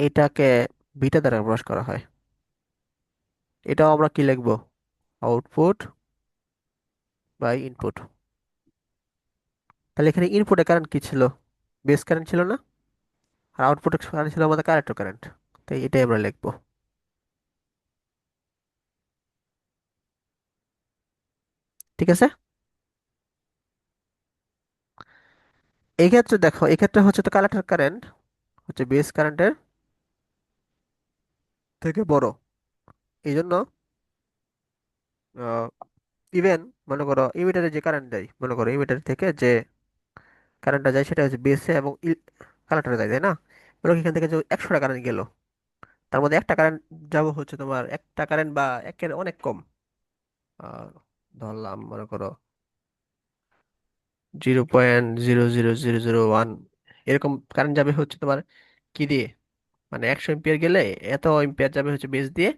এটাকে বিটা দ্বারা প্রকাশ করা হয়। এটাও আমরা কি লিখবো? Output by input. তাহলে এখানে ইনপুটের কারেন্ট কি ছিল? বেস কারেন্ট ছিল না? আর আউটপুটের কারেন্ট ছিল আমাদের কালেক্টর কারেন্ট। তাই এটাই আমরা লিখবো। ঠিক আছে। এই ক্ষেত্রে দেখো, এই ক্ষেত্রে হচ্ছে তো কালেক্টর কারেন্ট হচ্ছে বেস কারেন্টের থেকে বড়। এই জন্য ইভেন মনে করো ইমিটারে যে কারেন্ট দেয়, মনে করো ইমিটার থেকে যে কারেন্টটা যায় সেটা হচ্ছে বেসে এবং কালেক্টরে যায়, তাই না? মনে করো এখান থেকে যে 100টা কারেন্ট গেল, তার মধ্যে একটা কারেন্ট যাব হচ্ছে তোমার, একটা কারেন্ট বা একের অনেক কম, আহ, ধরলাম মনে করো 0.00001, এরকম কারেন্ট যাবে হচ্ছে তোমার কি দিয়ে, মানে 100 এম্পিয়ার গেলে এত এম্পিয়ার যাবে হচ্ছে বেস দিয়ে,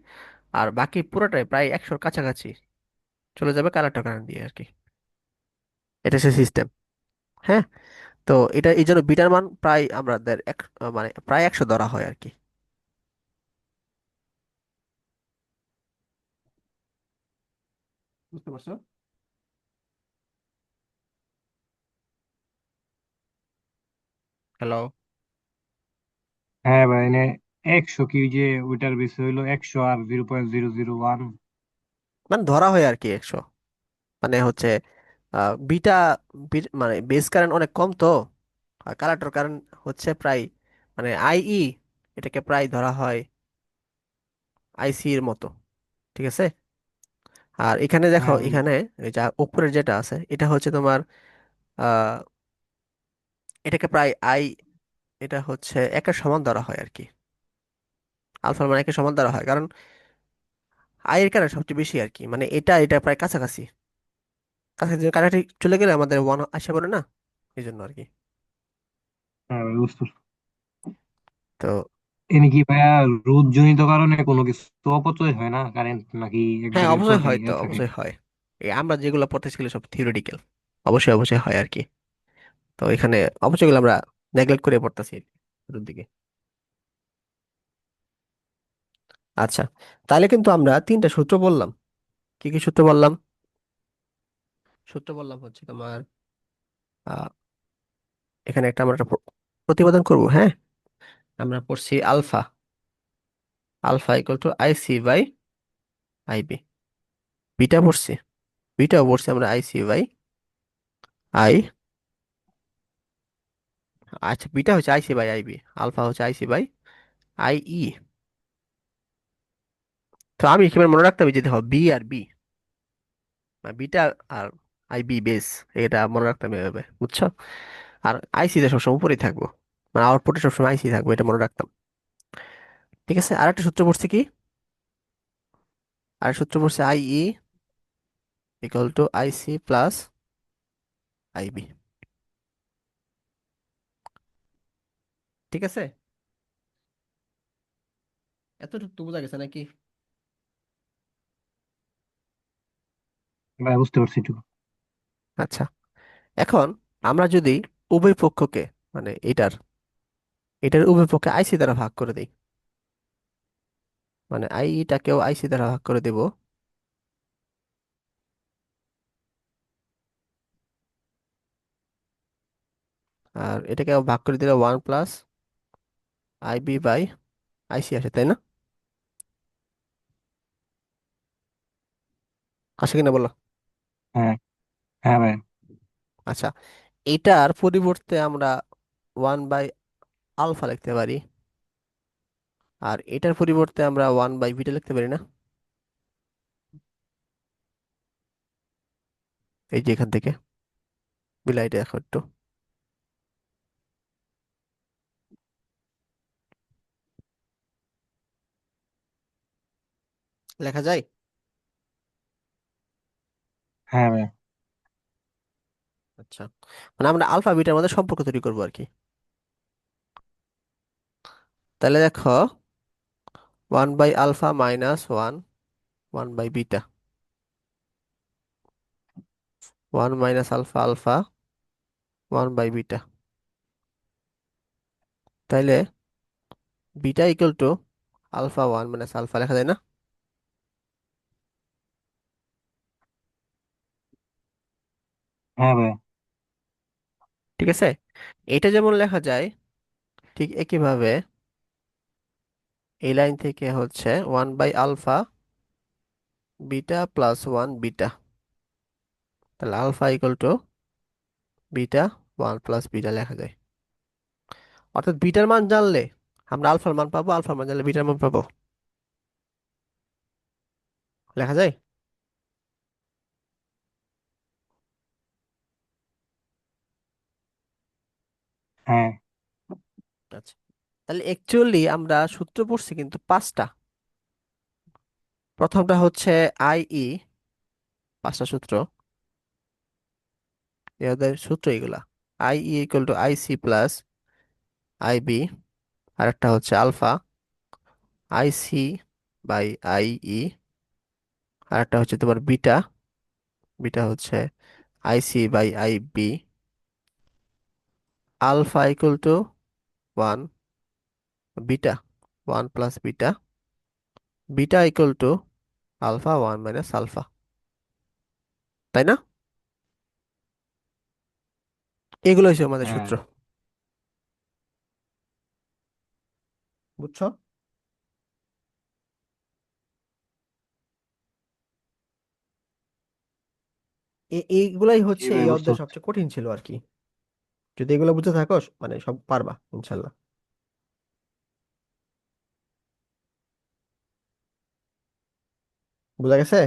আর বাকি পুরোটাই প্রায় 100-র কাছাকাছি চলে যাবে কালেক্টর কারেন্ট দিয়ে আর কি। এটা হচ্ছে সিস্টেম। হ্যাঁ। তো এটা এই জন্য বিটার মান প্রায় আমাদের মানে প্রায় 100 ধরা হয় আর কি। বুঝতে পারছো? হ্যালো। হ্যাঁ ভাই, এনে 100 কি ওই যে ওইটার বেশি হইলো 100 আর 0.001। মানে ধরা হয় আর কি 100। মানে হচ্ছে বিটা, মানে বেস কারেন্ট অনেক কম তো, আর কালেক্টর কারেন্ট হচ্ছে প্রায়, মানে আইই, এটাকে প্রায় ধরা হয় আইসি এর মতো। ঠিক আছে। আর এখানে দেখো, হ্যাঁ ভাই। এখানে এই যা উপরের যেটা আছে এটা হচ্ছে তোমার আহ এটাকে প্রায় এটা হচ্ছে একের সমান ধরা হয় আর কি। আলফার মানে একের সমান ধরা হয়, কারণ আই এর কারণে সবচেয়ে বেশি আর কি, মানে এটা প্রায় কাছাকাছি। কাছাকাছি কাছাকাছি চলে গেলে আমাদের ওয়ান আসে পড়ে না, এই জন্য আর কি। হ্যাঁ ভাই, বুঝতে পারছি। তো এনে কি ভাইয়া রোদ জনিত কারণে কোনো কিছু অপচয় হয় না কারেন্ট, নাকি হ্যাঁ, একবারে অবশ্যই হয়, পুরোটাই তো থাকে? অবশ্যই হয়। এই আমরা যেগুলো পড়তেছি এগুলো সব থিওরিটিক্যাল। অবশ্যই অবশ্যই হয় আর কি। তো এখানে অবশ্যই আমরা নেগলেক্ট করে পড়তেছি শুরুর দিকে। আচ্ছা, তাহলে কিন্তু আমরা তিনটা সূত্র বললাম। কি কি সূত্র বললাম? সূত্র বললাম হচ্ছে তোমার আহ, এখানে একটা আমরা একটা প্রতিপাদন করব, হ্যাঁ। আমরা পড়ছি alpha, alpha equal to IC by IB. Beta পড়ছি, বিটাও পড়ছি আমরা আইসি বাই আই। আচ্ছা, বিটা হচ্ছে আইসি বাই আইবি, আলফা হচ্ছে আইসি বাই আই ই। তো আমি এখানে মনে রাখতে হবে যে দেখো বি আর বি, বিটা আর আইবি বেস, এটা মনে রাখতে হবে এভাবে, বুঝছো? আর আইসি তে সবসময় উপরেই থাকবো, মানে আউটপুটে সবসময় আইসি থাকবো, এটা মনে রাখতাম। ঠিক আছে। আর একটা সূত্র পড়ছি কি, আর সূত্র পড়ছে I E equal to IC plus IB. ঠিক আছে। এতটুকু তো বোঝা গেছে নাকি? ভাই বুঝতে পারছি একটু। আচ্ছা, এখন আমরা যদি উভয় পক্ষকে, মানে এটার উভয় পক্ষে আইসি দ্বারা ভাগ করে দিই, মানে টাকেও আইসি দ্বারা ভাগ করে দেব, আর এটাকে ভাগ করে দিলে 1 প্লাস আইবি বাই আইসি আসে, তাই না? আসে কিনা বলো? হ্যাঁ। হ্যাঁ ভাই। আচ্ছা, এটার পরিবর্তে আমরা 1 বাই আলফা লিখতে পারি, আর এটার পরিবর্তে আমরা 1 বাই বিটা লিখতে পারি না? এই যে এখান থেকে মিলাইটা দেখো একটু, লেখা যায়। হ্যাঁ ভাই। আচ্ছা, মানে আমরা আলফা বিটার মধ্যে সম্পর্ক তৈরি করবো আর কি। তাহলে দেখো 1 by alpha minus 1 by beta, 1 minus alpha alpha 1 by beta. তাইলে beta equal to alpha 1 minus alpha লেখা যায় না? হ্যাঁ ভাই। ঠিক আছে, এটা যেমন লেখা যায় ঠিক একইভাবে এই লাইন থেকে হচ্ছে 1/α বিটা প্লাস 1 বিটা, তাহলে alpha equal to beta 1 plus beta লেখা যায়। অর্থাৎ বিটার মান জানলে আমরা আলফার মান পাবো, আলফার মান জানলে বিটার মান পাবো। লেখা যায়। হ্যাঁ আচ্ছা, তাহলে অ্যাকচুয়ালি আমরা সূত্র পড়ছি কিন্তু 5টা। প্রথমটা হচ্ছে আই ই, 5টা সূত্র, এদের সূত্র এগুলা। I E equal to I C plus I B. আর একটা হচ্ছে alpha I C by I E. আর একটা হচ্ছে তোমার বিটা, বিটা হচ্ছে I C by I B. Alpha equal to 1, beta 1 plus beta, beta equal to alpha 1 minus alpha. তাই না? এগুলো হচ্ছে আমাদের হ্যাঁ। সূত্র। বুঝছো? এইগুলাই জি হচ্ছে ভাই এই বুঝতে অধ্যায় পারছি। সবচেয়ে কঠিন ছিল আর কি। যদি এগুলো বুঝতে থাকো মানে সব পারবা ইনশাল্লাহ। বুঝা গেছে?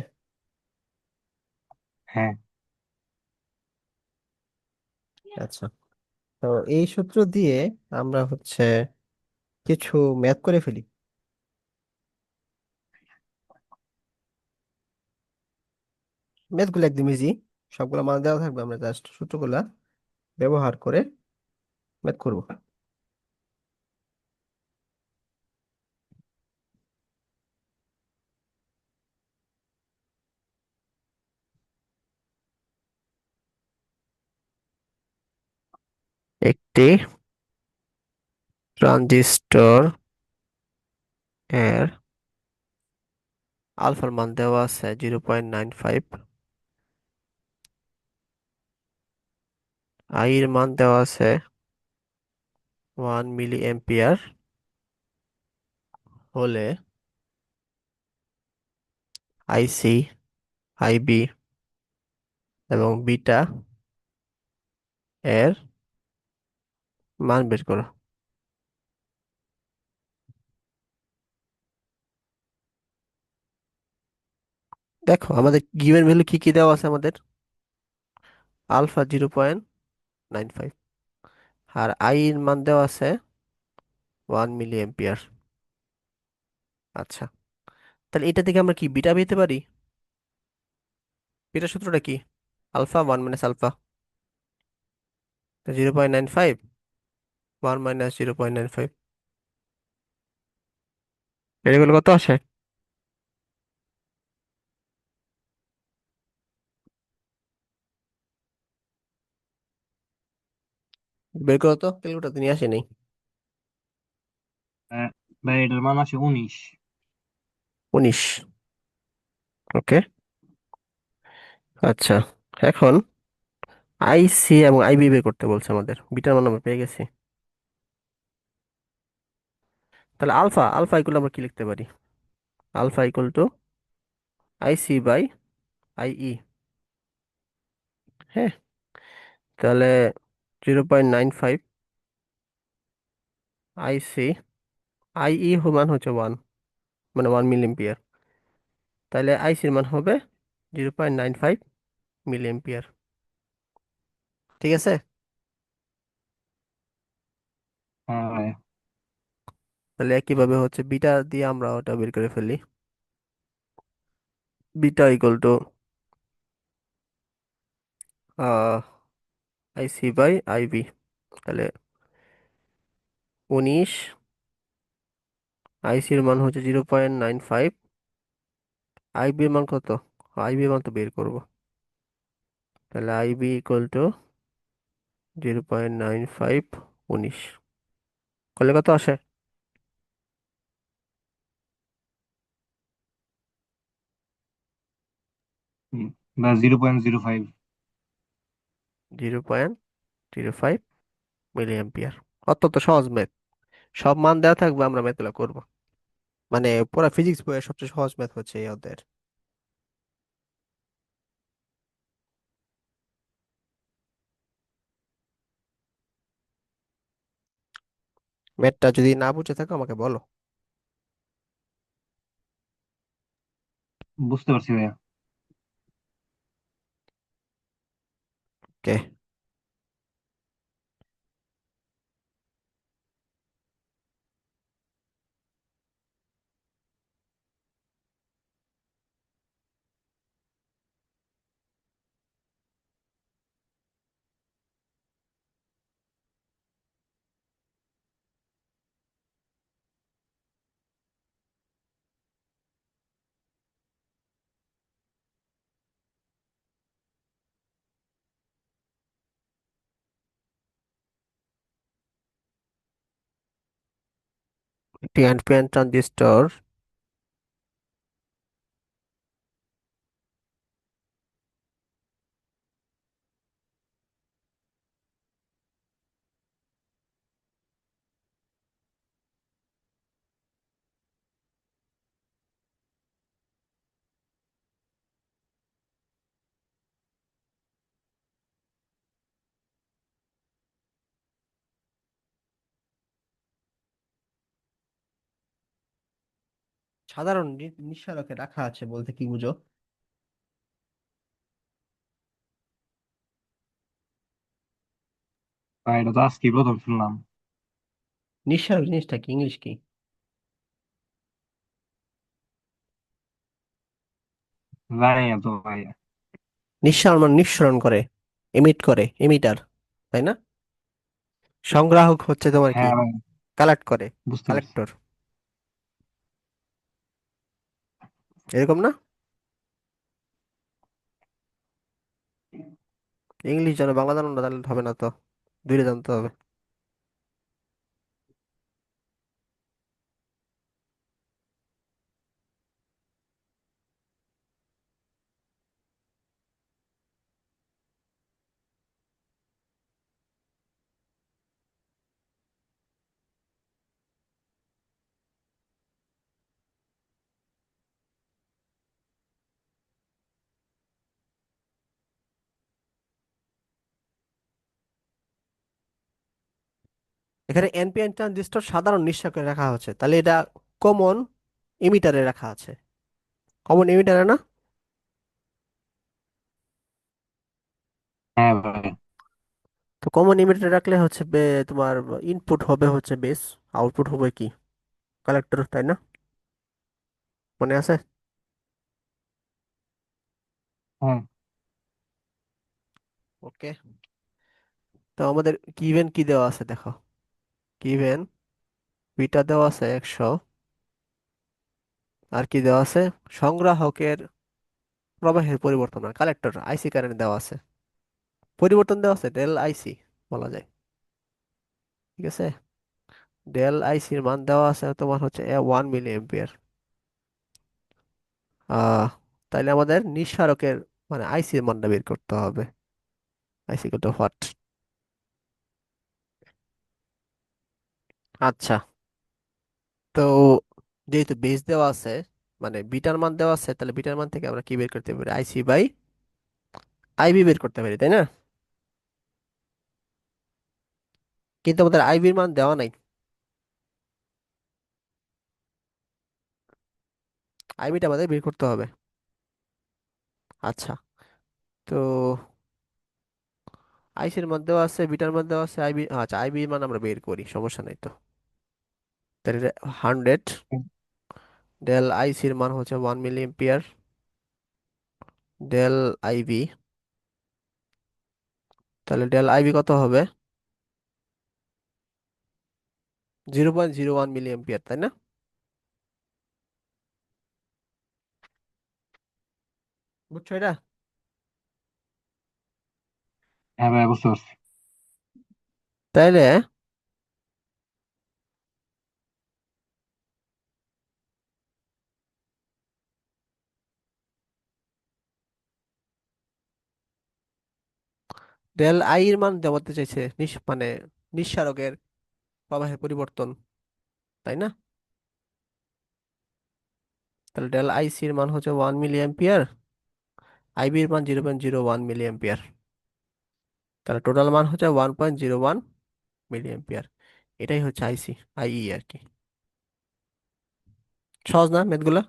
হ্যাঁ। আচ্ছা, তো এই সূত্র দিয়ে আমরা হচ্ছে কিছু ম্যাথ করে ফেলি। ম্যাথগুলো একদম ইজি, সবগুলো মান দেওয়া থাকবে, আমরা জাস্ট সূত্রগুলা ব্যবহার করে ম্যাথ করব। একটি ট্রানজিস্টর এর আলফার মান দেওয়া আছে 0.95, আই এর মান দেওয়া আছে 1 মিলি অ্যাম্পিয়ার হলে আইসি, আইবি এবং বিটা এর মান বের করো। দেখো আমাদের গিভেন ভ্যালু কি কি দেওয়া আছে আমাদের। আলফা 0.95, আর আই এর মান দেওয়া আছে 1 মিলি অ্যাম্পিয়ার। আচ্ছা, তাহলে এটা থেকে আমরা কি বিটা পেতে পারি? বিটা সূত্রটা কি? আলফা 1 মাইনাস আলফা, 0.95, 1 মাইনাস 0.95, এটা করলে কত আসে? বের করো তো, ক্যালকুলেটর নিয়ে আসি নেই। হ্যাঁ ভাই, এটার মান আছে 19। 19। ওকে, আচ্ছা, এখন আই সি এবং আই বি বের করতে বলছে আমাদের, বিটার মান আমরা পেয়ে গেছি। তাহলে আলফা, আলফা ইকুয়াল আমরা কি লিখতে পারি? Alpha equal to I C by I E. হ্যাঁ, তাহলে 0.95 আই সি, আই ই মান হচ্ছে 1, মানে 1 মিলি অ্যাম্পিয়ার। তাহলে আই সির মান হবে 0.95 মিলি অ্যাম্পিয়ার। ঠিক আছে, হ্যাঁ ভাই। তাহলে একইভাবে হচ্ছে বিটা দিয়ে আমরা ওটা বের করে ফেলি। Beta equal to I C by I B. তাহলে 19, আই সির মান হচ্ছে 0.95, আই বি এর মান কত? আই বি এর মান তো বের করবো। তাহলে আই বি ইকুয়াল টু 0.95, 19 করলে কত আসে? বা 0.05। 0.05 মিলি অ্যাম্পিয়ার। অত্যন্ত সহজ ম্যাথ, সব মান দেওয়া থাকবে, আমরা ম্যাথগুলো করব। মানে পুরো ফিজিক্স বইয়ের সবচেয়ে সহজ ম্যাথ হচ্ছে এই অধ্যায়ের। ম্যাথটা যদি না বুঝে থাকো আমাকে বলো। বুঝতে পারছি ভাইয়া। ওকে। একটি এনপিএন ট্রানজিস্টর সাধারণ নিঃসারকে রাখা আছে বলতে কি বুঝো? ভাই এটা তো আজকে প্রথম শুনলাম। নিঃসারক জিনিসটা কি, ইংলিশ কি? জানি না তো ভাইয়া। নিঃসারণ মানে নিঃসরণ করে, এমিট করে, এমিটার, তাই না? সংগ্রাহক হচ্ছে তোমার কি, হ্যাঁ ভাই, কালেক্ট করে, বুঝতে পারছি। কালেক্টর, এরকম না? ইংলিশ জানো, বাংলা জানো না, তাহলে হবে না তো, দুইটা জানতে হবে। এখানে এনপিএন ট্রানজিস্টর সাধারণ নিঃসারকে রাখা হচ্ছে, তাহলে এটা কমন এমিটারে রাখা আছে, কমন এমিটারে না? হ্যাঁ ভাই। তো কমন এমিটারে রাখলে হচ্ছে তোমার ইনপুট হবে হচ্ছে বেস, আউটপুট হবে কি, কালেক্টর, তাই না? মনে আছে? হ্যাঁ ওকে। তো আমাদের গিভেন কি দেওয়া আছে দেখো, গিভেন বিটা দেওয়া আছে 100, আর কি দেওয়া আছে, সংগ্রাহকের প্রবাহের পরিবর্তন আর কালেক্টর আইসি কারেন্ট দেওয়া আছে, পরিবর্তন দেওয়া আছে ডেল আইসি বলা যায়। ঠিক আছে, ডেল আইসির মান দেওয়া আছে তোমার হচ্ছে 1 মিলি এম্পিয়ার। তাইলে আমাদের নিঃসারকের মানে আইসির মানটা বের করতে হবে, আইসি কত হোয়াট। আচ্ছা, তো যেহেতু বেস দেওয়া আছে, মানে বিটার মান দেওয়া আছে, তাহলে বিটার মান থেকে আমরা কি বের করতে পারি, আইসি বাই আইবি বের করতে পারি, তাই না? কিন্তু আমাদের আইবির মান দেওয়া নাই, আইবিটা আমাদের বের করতে হবে। আচ্ছা, তো আইসির মধ্যেও আছে, বিটার মধ্যেও আছে আইবি, আচ্ছা আইবি মান আমরা বের করি, সমস্যা নাই তো। তাহলে 100 ডেল আইসির মান হচ্ছে 1 মিলি এম্পিয়ার, ডেল আইবি, তাহলে ডেল আইবি কত হবে, 0.01 মিলি এম্পিয়ার, তাই না? বুঝছো এটা? হ্যাঁ ভাই, বুঝতে পারছি। তাইলে ডেল আই এর মান যা বলতে চাইছে মানে নিঃসারকের প্রবাহের পরিবর্তন, তাই না? তাহলে ডেল আই সি এর মান হচ্ছে 1 মিলি অ্যাম্পিয়ার, আইবি এর মান 0.01 মিলি অ্যাম্পিয়ার। তাহলে টোটাল মান হচ্ছে 1.01 মিলি অ্যাম্পিয়ার। এটাই হচ্ছে আইসি, আইই আর কি। সহজ না ম্যাথগুলা?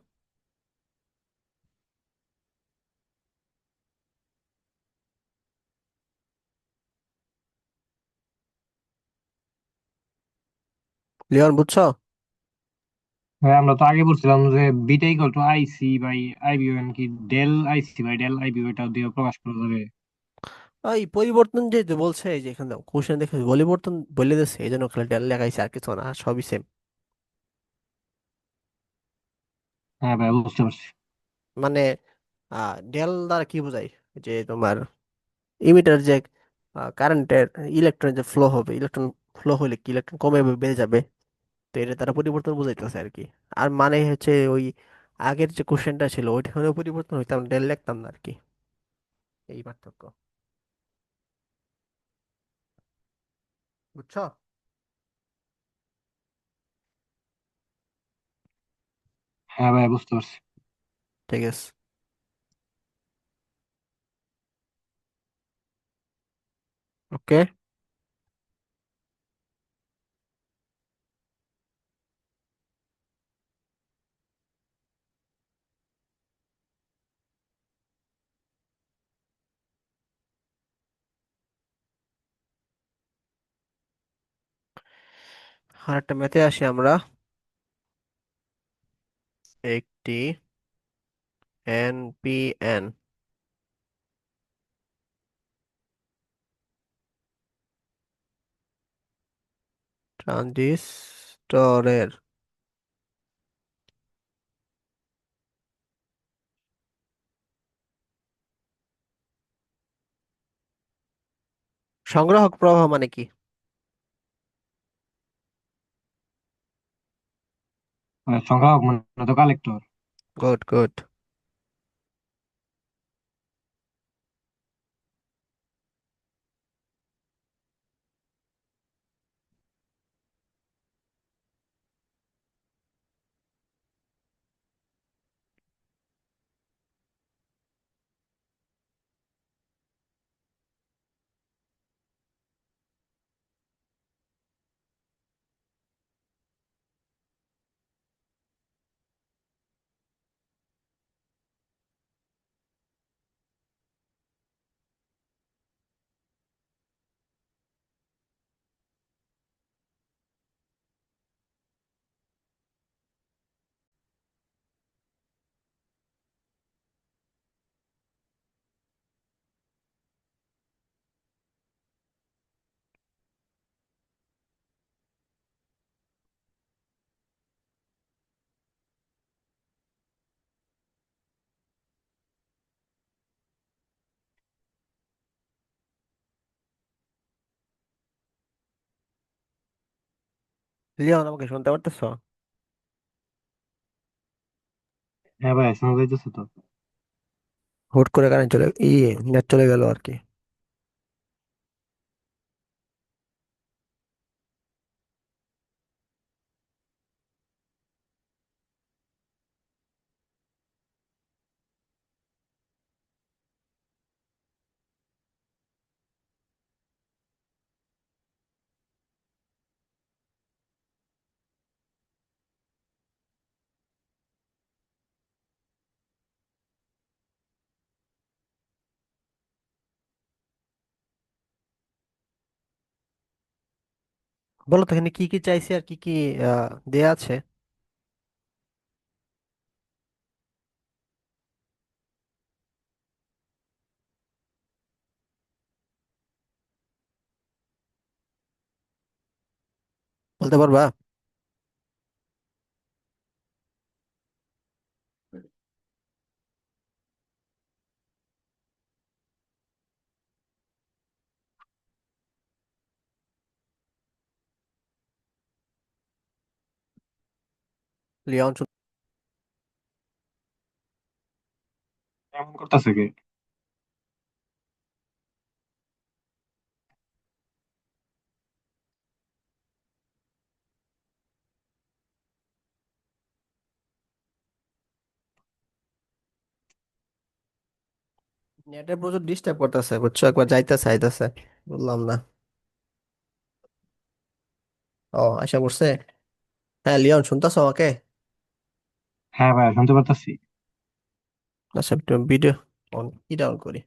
লিওন বুঝছো? ভাই আমরা তো আগে বলছিলাম যে beta equal to IC by আইবিও, কি ডেল আইসি বাই ডেল আইবিও এটা দিয়ে প্রকাশ করা যাবে। এই পরিবর্তন যেহেতু বলছে, এই যে এখানে কোশ্চেন দেখে পরিবর্তন বলে দিচ্ছে, এই জন্য খালি ডেল লেখাইছে, আর কিছু না, সবই সেম। হ্যাঁ ভাই বুঝতে পারছি। মানে ডেল দ্বারা কি বোঝায়, যে তোমার ইমিটার যে কারেন্টের ইলেকট্রন যে ফ্লো হবে, ইলেকট্রন ফ্লো হলে কি ইলেকট্রন কমে বেড়ে যাবে, তো এটা তারা পরিবর্তন বোঝাইতেছে আর কি। আর মানে হচ্ছে ওই আগের যে কোশ্চেনটা ছিল ওইখানেও পরিবর্তন হইতাম, ডেল লিখতাম না আর কি, এই পার্থক্য। বুঝছো? হ্যাঁ ভাই বুঝতে পারছি। ঠিক আছে। ওকে। আর একটা ম্যাথে আসি আমরা। একটি এনপিএন ট্রানজিস্টরের সংগ্রাহক প্রবাহ মানে কি? সংখ্যাক মানে তো কালেক্টর। Good good. লিওন আমাকে শুনতে পারতেছো? হ্যাঁ ভাই শোনা যাইতেছে তো। হুট করে কারেন্ট চলে, নেট চলে গেল আর কি। বলো তো এখানে কি কি চাইছে আর কি কি দেয়া আছে? বলতে পারবা? লিওন এমন করতেছে কে? নেটে প্রচুর ডিস্টার্ব করতেছে বুঝছো, একবার যাইতেছে আইতাছে। বললাম না। ও, আশা করছে। হ্যাঁ লিওন, শুনতেছো আমাকে? হ্যাঁ ভাই, শুনতে পারতাছি। আচ্ছা, একটু ভিডিও অন কি ডাউন করি।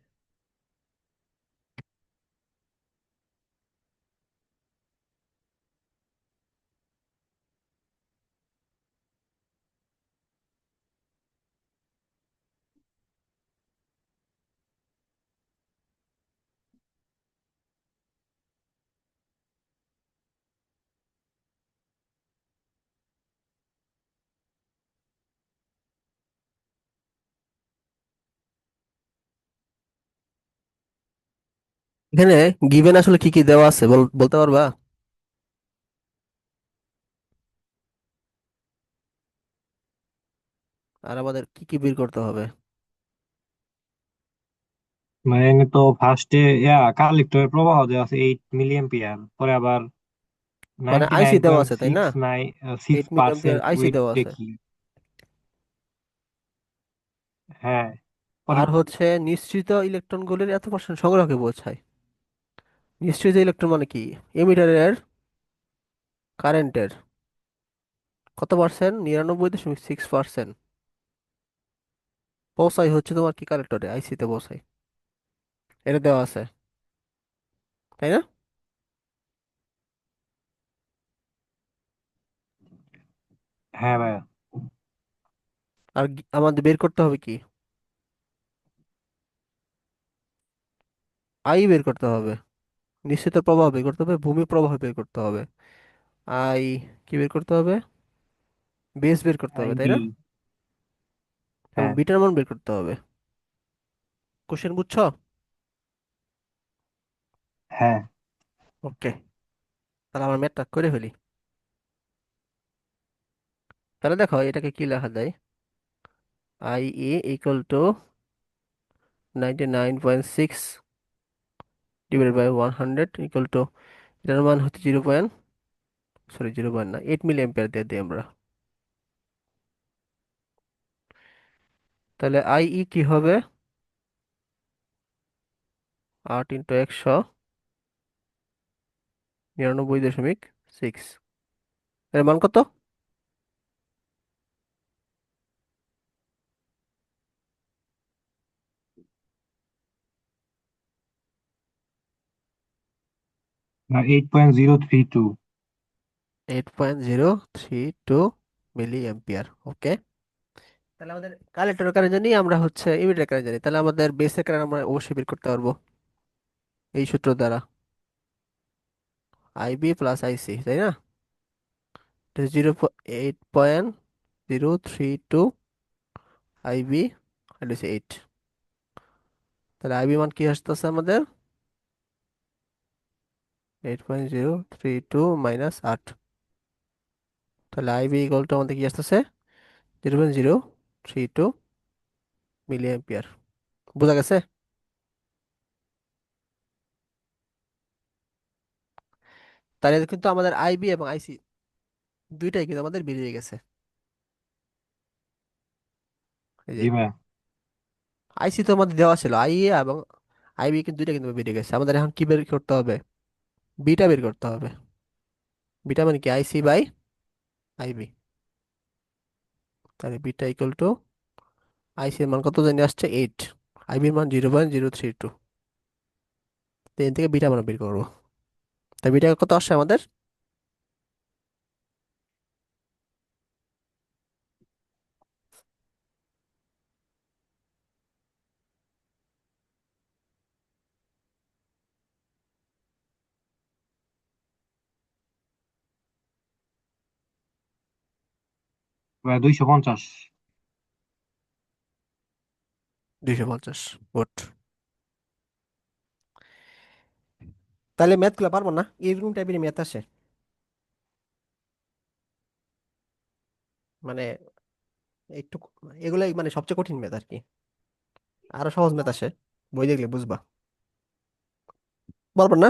এখানে গিভেন আসলে কি কি দেওয়া আছে বলতে পারবা? আর আমাদের কি কি বের করতে হবে? মানে এনে তো ফার্স্টে কালেক্টরের প্রবাহ দেওয়া আছে 8 মিলি অ্যাম্পিয়ার, পরে আবার মানে নাইনটি আইসি নাইন দেওয়া পয়েন্ট আছে তাই না? Six nine six 8 milli ampere percent IC weight দেওয়া আছে। দেখি। হ্যাঁ, পরে আর হচ্ছে নিশ্চিত ইলেকট্রনগুলির এত পার্সেন্ট সংগ্রহকে বোঝায়। নিশ্চিত ইলেকট্রন মানে কি? এমিটারের কারেন্টের কত পার্সেন্ট? 99.6% পৌঁছাই হচ্ছে তোমার কি কালেক্টরে, আইসিতে পৌঁছাই। এটা দেওয়া আছে তাই না? হ্যাঁ ভাইয়া। আর আমাদের বের করতে হবে কি? আই বের করতে হবে। নিশ্চিত প্রবাহ বের করতে হবে, ভূমি প্রবাহ বের করতে হবে। আই কি বের করতে হবে? বেস বের করতে হবে তাই আইবি। না? এবং হ্যাঁ। বিটার মান বের করতে হবে। কোশ্চেন বুঝছো? হ্যাঁ ওকে, তাহলে আমার ম্যাথটা করে ফেলি। তাহলে দেখো এটাকে কি লেখা যায়। I A equal to 99.6 divided by 100 equal to, এটার মান হচ্ছে 0 পয়েন্ট না 8 মিলি অ্যাম্পিয়ার দিয়ে দিই আমরা। তাহলে আই ই কি হবে? 8 × 100 99.6, এর মান কত? না, 8.032। 8.032 মিলি অ্যাম্পিয়ার। ওকে, তাহলে আমাদের কালেক্টরের কারেন্ট জানি, আমরা হচ্ছে ইমিটার কারেন্ট জানি, তাহলে আমাদের বেসের কারেন্ট আমরা অবশ্যই বের করতে পারবো এই সূত্র দ্বারা। আইবি প্লাস আইসি তাই না? 8.032 আইবি আর হচ্ছে 8। তাহলে আইবি মান কি আসতেছে আমাদের? 8.032 মাইনাস 8। তাহলে আইবি ইকুয়াল টু আমাদের কি আসতেছে? 0.032 মিলি অ্যাম্পিয়ার। বোঝা গেছে? তাহলে কিন্তু আমাদের আইবি এবং আইসি দুইটাই কিন্তু আমাদের বেরিয়ে গেছে। এই যে জি ভাইয়া। আইসি তো আমাদের দেওয়া ছিল, আইএ এবং আইবি কিন্তু দুইটা কিন্তু বেরিয়ে গেছে। আমাদের এখন কি বের করতে হবে? বিটা বের করতে হবে। বিটা মানে কি? IC by IB. তাহলে বিটা ইকুয়াল টু, আইসি এর মান কত জানি আসছে 8, আইবির মান 0.032। এখান থেকে বিটা মান বের করবো। তাই বিটা কত আসছে আমাদের? 250। 250 ভোল্ট। তাহলে ম্যাথ গুলো পারবো না, এরকম টাইপের ম্যাথ আসে। মানে একটু, এগুলাই মানে সবচেয়ে কঠিন ম্যাথ আর কি। আরো সহজ ম্যাথ আসে, বই দেখলে বুঝবা। পারবো না।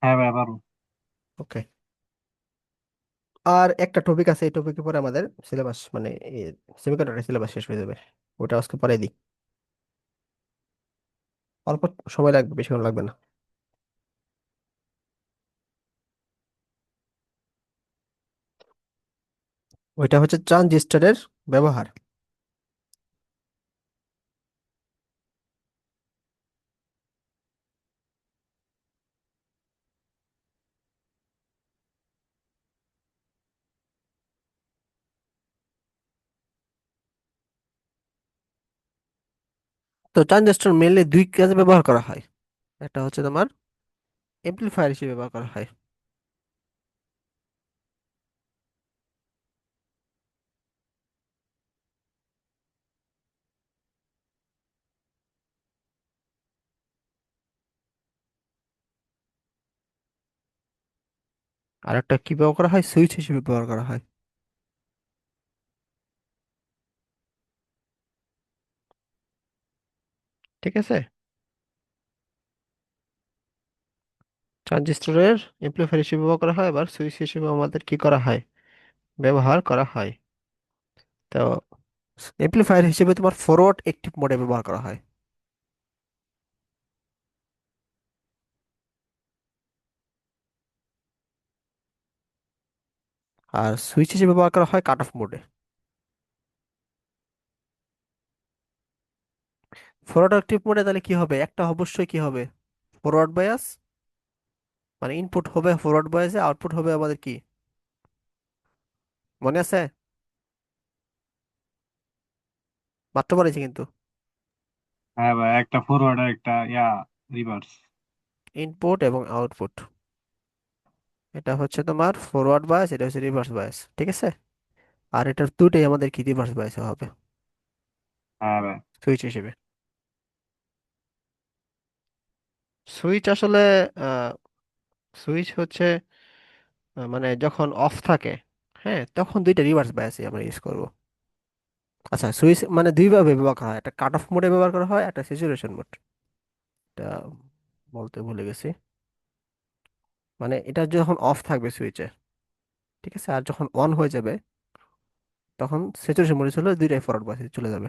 হ্যাঁ ভাইয়া, পারো। ওকে। আর একটা টপিক আছে, এই টপিকের পরে আমাদের সিলেবাস মানে সেমিকন্ডাক্টর সিলেবাস শেষ হয়ে যাবে। ওটা আজকে পরে দিই। অল্প সময় লাগবে, বেশিক্ষণ লাগবে না। ওইটা হচ্ছে ট্রানজিস্টরের ব্যবহার। তো ট্রানজিস্টর মেনলি দুই কাজে ব্যবহার করা হয়। একটা হচ্ছে তোমার এমপ্লিফায়ার হিসেবে ব্যবহার করা হয়, আর একটা কি ব্যবহার করা হয়, সুইচ হিসেবে ব্যবহার করা হয়। ঠিক আছে। ট্রানজিস্টরের এমপ্লিফায়ার হিসেবে ব্যবহার করা হয়, আবার সুইচ হিসেবে আমাদের কি করা হয়, ব্যবহার করা হয়। তো এমপ্লিফায়ার হিসেবে তোমার ফরওয়ার্ড অ্যাক্টিভ মোডে ব্যবহার করা হয়, আর সুইচ হিসেবে ব্যবহার করা হয় কাট অফ মোডে। ফরওয়ার্ড অ্যাক্টিভ মোডে তাহলে কি হবে, একটা অবশ্যই কি হবে, ফরওয়ার্ড বায়াস, মানে ইনপুট হবে ফরওয়ার্ড বায়াসে, আউটপুট হবে আমাদের কি, মনে আছে? মাত্র বলেছি কিন্তু। হ্যাঁ ভাই, একটা ফরওয়ার্ড আর একটা রিভার্স। ইনপুট এবং আউটপুট, এটা হচ্ছে তোমার ফরওয়ার্ড বায়াস, এটা হচ্ছে রিভার্স বায়াস, ঠিক আছে। আর এটার দুটোই আমাদের কি রিভার্স বায়াস হবে হ্যাঁ ভাই। সুইচ হিসেবে। সুইচ আসলে সুইচ হচ্ছে মানে যখন অফ থাকে, হ্যাঁ, তখন দুইটা রিভার্স বায়াসই আমরা ইউজ করব। আচ্ছা, সুইচ মানে দুইভাবে ব্যবহার করা হয়, একটা কাট অফ মোডে ব্যবহার করা হয়, একটা স্যাচুরেশন মোড। এটা বলতে ভুলে গেছি। মানে এটা যখন অফ থাকবে সুইচে, ঠিক আছে, আর যখন অন হয়ে যাবে তখন স্যাচুরেশন মোডে চলে দুইটাই ফরওয়ার্ড বায়াসে চলে যাবে।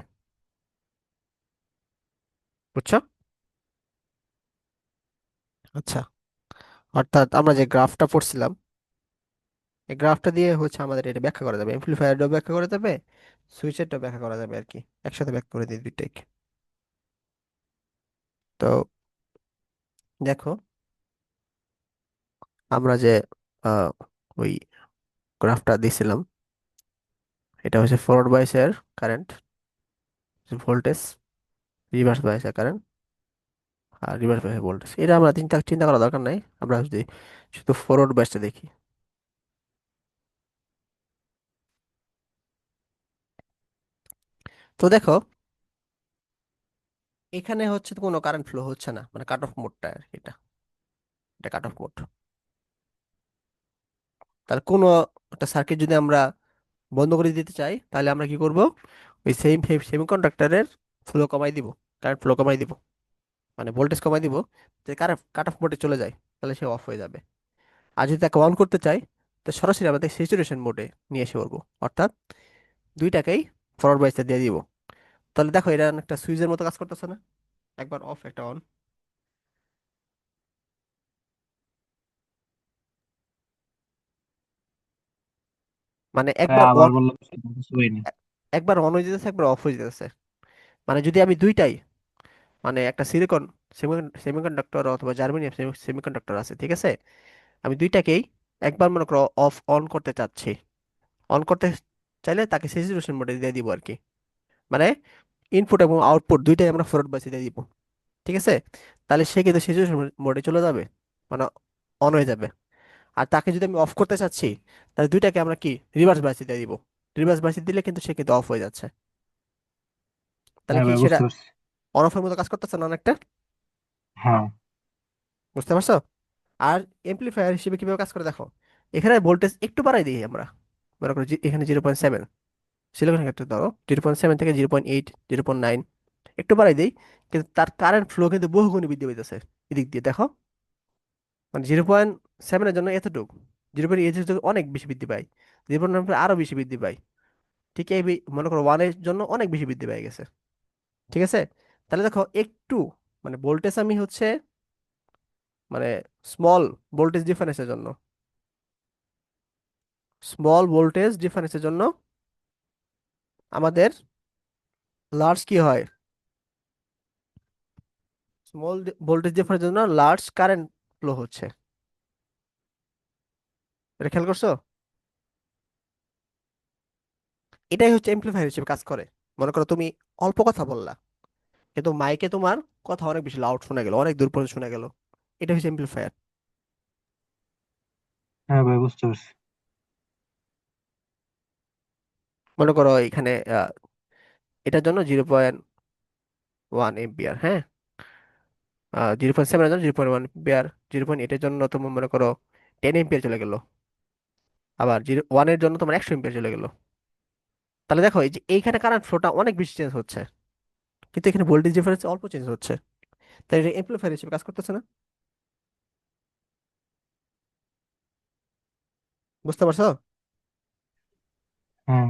বুঝছো? আচ্ছা, অর্থাৎ আমরা যে গ্রাফটা পড়ছিলাম, এই গ্রাফটা দিয়ে হচ্ছে আমাদের এটা ব্যাখ্যা করা যাবে, এমপ্লিফায়ারটাও ব্যাখ্যা করা যাবে, সুইচেরটাও ব্যাখ্যা করা যাবে আর কি, একসাথে ব্যাখ্যা করে দিই দুইটাই। তো দেখো, আমরা যে আহ, ওই গ্রাফটা দিছিলাম, এটা হচ্ছে ফরওয়ার্ড বাইসের কারেন্ট, ভোল্টেজ, রিভার্স বাইসের কারেন্ট, আর রিভার্স বাইসের ভোল্টেজ। এটা আমরা চিন্তা চিন্তা করা দরকার নাই, আমরা যদি শুধু ফরওয়ার্ড বাইসটা দেখি। তো দেখো, এখানে হচ্ছে তো কোনো কারেন্ট ফ্লো হচ্ছে না, মানে কাট অফ মোডটা আর কি, এটা এটা কাট অফ মোড। তাহলে কোনো একটা সার্কিট যদি আমরা বন্ধ করে দিতে চাই, তাহলে আমরা কি করব, ওই সেমিকন্ডাক্টরের ফ্লো কমাই দিব, কারেন্ট ফ্লো কমাই দিব, মানে ভোল্টেজ কমাই দিব, যে কারেন্ট কাট অফ মোডে চলে যায়, তাহলে সে অফ হয়ে যাবে। আর যদি তাকে অন করতে চাই, তো সরাসরি আমাদের স্যাচুরেশন মোডে নিয়ে এসে পড়বো, অর্থাৎ দুইটাকেই ফরওয়ার্ড বাইসে দিয়ে দিব। তাহলে দেখো, এটা একটা সুইচের মতো কাজ করতেছে না, একবার অফ একটা অন। মানে হ্যাঁ, একবার আবার অন, বললাম কিছু হয়নি। একবার অন হয়ে যেতেছে, একবার অফ হয়ে যেতেছে। মানে যদি আমি দুইটাই, মানে একটা সিলিকন সেমিকন্ডাক্টর অথবা জার্মেনিয়াম সেমিকন্ডাক্টর আছে, ঠিক আছে, আমি দুইটাকেই একবার মনে করো অফ অন করতে চাচ্ছি, অন করতে চাইলে তাকে স্যাচুরেশন মোডে দিয়ে দিব আর কি। মানে ইনপুট এবং আউটপুট দুইটাই আমরা ফরওয়ার্ড বাইসে দিয়ে দিব, ঠিক আছে। তাহলে সে কিন্তু স্যাচুরেশন মোডে চলে যাবে, মানে অন হয়ে যাবে। আর তাকে যদি আমি অফ করতে চাচ্ছি, তাহলে দুইটাকে আমরা কি রিভার্স বাইসে দিয়ে দিব, রিভার্স বাইসে দিলে কিন্তু সে কিন্তু অফ হয়ে যাচ্ছে। তাহলে হ্যাঁ কি ভাই, সেটা বুঝতে পারছি। অন অফের মতো কাজ করতেছে না অনেকটা? হ্যাঁ বুঝতে পারছো? আর এমপ্লিফায়ার হিসেবে কিভাবে কাজ করে দেখো, এখানে ভোল্টেজ একটু বাড়াই দিই আমরা, মনে করো এখানে 0.7, সিলিকন ক্ষেত্রে ধরো 0.7 থেকে 0.8, 0.9 একটু বাড়াই দিই, কিন্তু তার কারেন্ট ফ্লো কিন্তু বহুগুণে বৃদ্ধি পাইতেছে। এদিক দিয়ে দেখো, মানে 0.7-এর জন্য এতটুকু, 0.8-এর জন্য অনেক বেশি বৃদ্ধি পায়, 0.9 আরো বেশি বৃদ্ধি পায়, ঠিক মনে করো 1-এর জন্য অনেক বেশি বৃদ্ধি পেয়ে গেছে, ঠিক আছে। তাহলে দেখো একটু মানে ভোল্টেজ আমি হচ্ছে মানে স্মল ভোল্টেজ ডিফারেন্সের জন্য, স্মল ভোল্টেজ ডিফারেন্সের জন্য আমাদের লার্জ কি হয়, স্মল ভোল্টেজ ডিফারেন্সের জন্য লার্জ কারেন্ট ফ্লো হচ্ছে। এটা খেয়াল করছো? এটাই হচ্ছে এমপ্লিফায়ার হিসেবে কাজ করে। মনে করো তুমি অল্প কথা বললা, কিন্তু মাইকে তোমার কথা অনেক বেশি লাউড শোনা গেল, অনেক দূর পর্যন্ত শোনা গেল। এটা হচ্ছে এমপ্লিফায়ার। হ্যাঁ ভাই, বুঝতে পারছি। মনে করো এখানে এটার জন্য 0.1 এম্পিয়ার, হ্যাঁ, 0.7 এর জন্য 0.1 এম্পিয়ার, 0.8 এর জন্য তোমার মনে করো 10 এম্পিয়ার চলে গেল, আবার 0.1 এর জন্য তোমার 100 এম্পিয়ার চলে গেল। তাহলে দেখো এই যে এইখানে কারেন্ট ফ্লোটা অনেক বেশি চেঞ্জ হচ্ছে, কিন্তু এখানে ভোল্টেজ ডিফারেন্স অল্প চেঞ্জ হচ্ছে। তাই এটা এমপ্লিফায়ার হিসেবে কাজ করতেছে না। বুঝতে পারছো? হ্যাঁ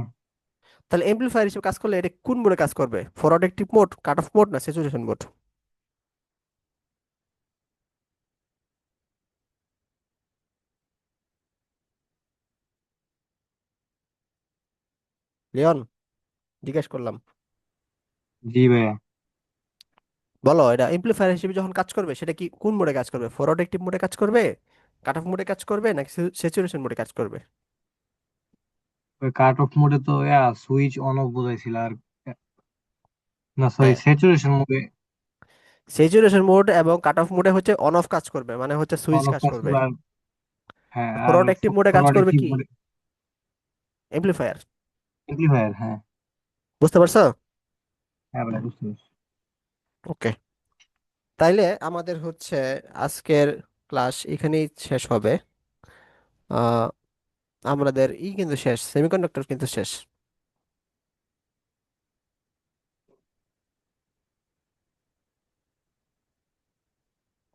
তাহলে এমপ্লিফায়ার হিসেবে কাজ করলে এটা কোন মোডে কাজ করবে, forward active mode, cut off mode, না স্যাচুরেশন মোড? লিওন, জিজ্ঞেস করলাম। জি ভাইয়া। বলো, এটা এমপ্লিফায়ার হিসেবে যখন কাজ করবে সেটা কি কোন মোডে কাজ করবে, ফরওয়ার্ড অ্যাক্টিভ মোডে কাজ করবে, কাট অফ মোডে কাজ করবে, নাকি স্যাচুরেশন মোডে কাজ করবে? ওই কাট অফ মোডে তো সুইচ অন অফ বোঝাইছিল আর, না সরি, হ্যাঁ, স্যাচুরেশন মোডে স্যাচুরেশন মোড এবং কাট অফ মোডে হচ্ছে অন অফ কাজ করবে, মানে হচ্ছে সুইচ অন অফ কাজ কাজ করবে। করবে। আর হ্যাঁ, আর ফরওয়ার্ড অ্যাক্টিভ মোডে কাজ ফরওয়ার্ড করবে অ্যাক্টিভ কি, মোডে এমপ্লিফায়ার। এমপ্লিফায়ার। হ্যাঁ। বুঝতে পারছো? হ্যাঁ ভাই, বুঝতে পারছি। ওকে, তাইলে আমাদের হচ্ছে আজকের ক্লাস এখানেই শেষ হবে। আহ আমাদের কিন্তু শেষ, সেমিকন্ডাক্টর কিন্তু শেষ।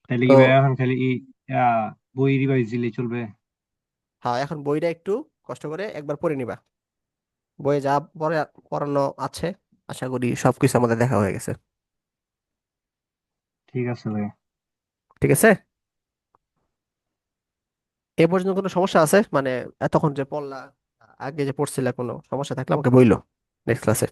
তাহলে তো কি ভাই এখন খালি বই রিভাইজ দিলেই চলবে? হ্যাঁ, এখন বইটা একটু কষ্ট করে একবার পড়ে নিবা। বইয়ে যা পড়ে পড়ানো আছে, আশা করি সবকিছু আমাদের দেখা হয়ে গেছে। ঠিক আছে ভাই। ঠিক আছে? এ পর্যন্ত কোনো সমস্যা আছে মানে, এতক্ষণ যে পড়লা, আগে যে পড়ছিলে, কোনো সমস্যা থাকলে আমাকে বইলো নেক্সট ক্লাসে।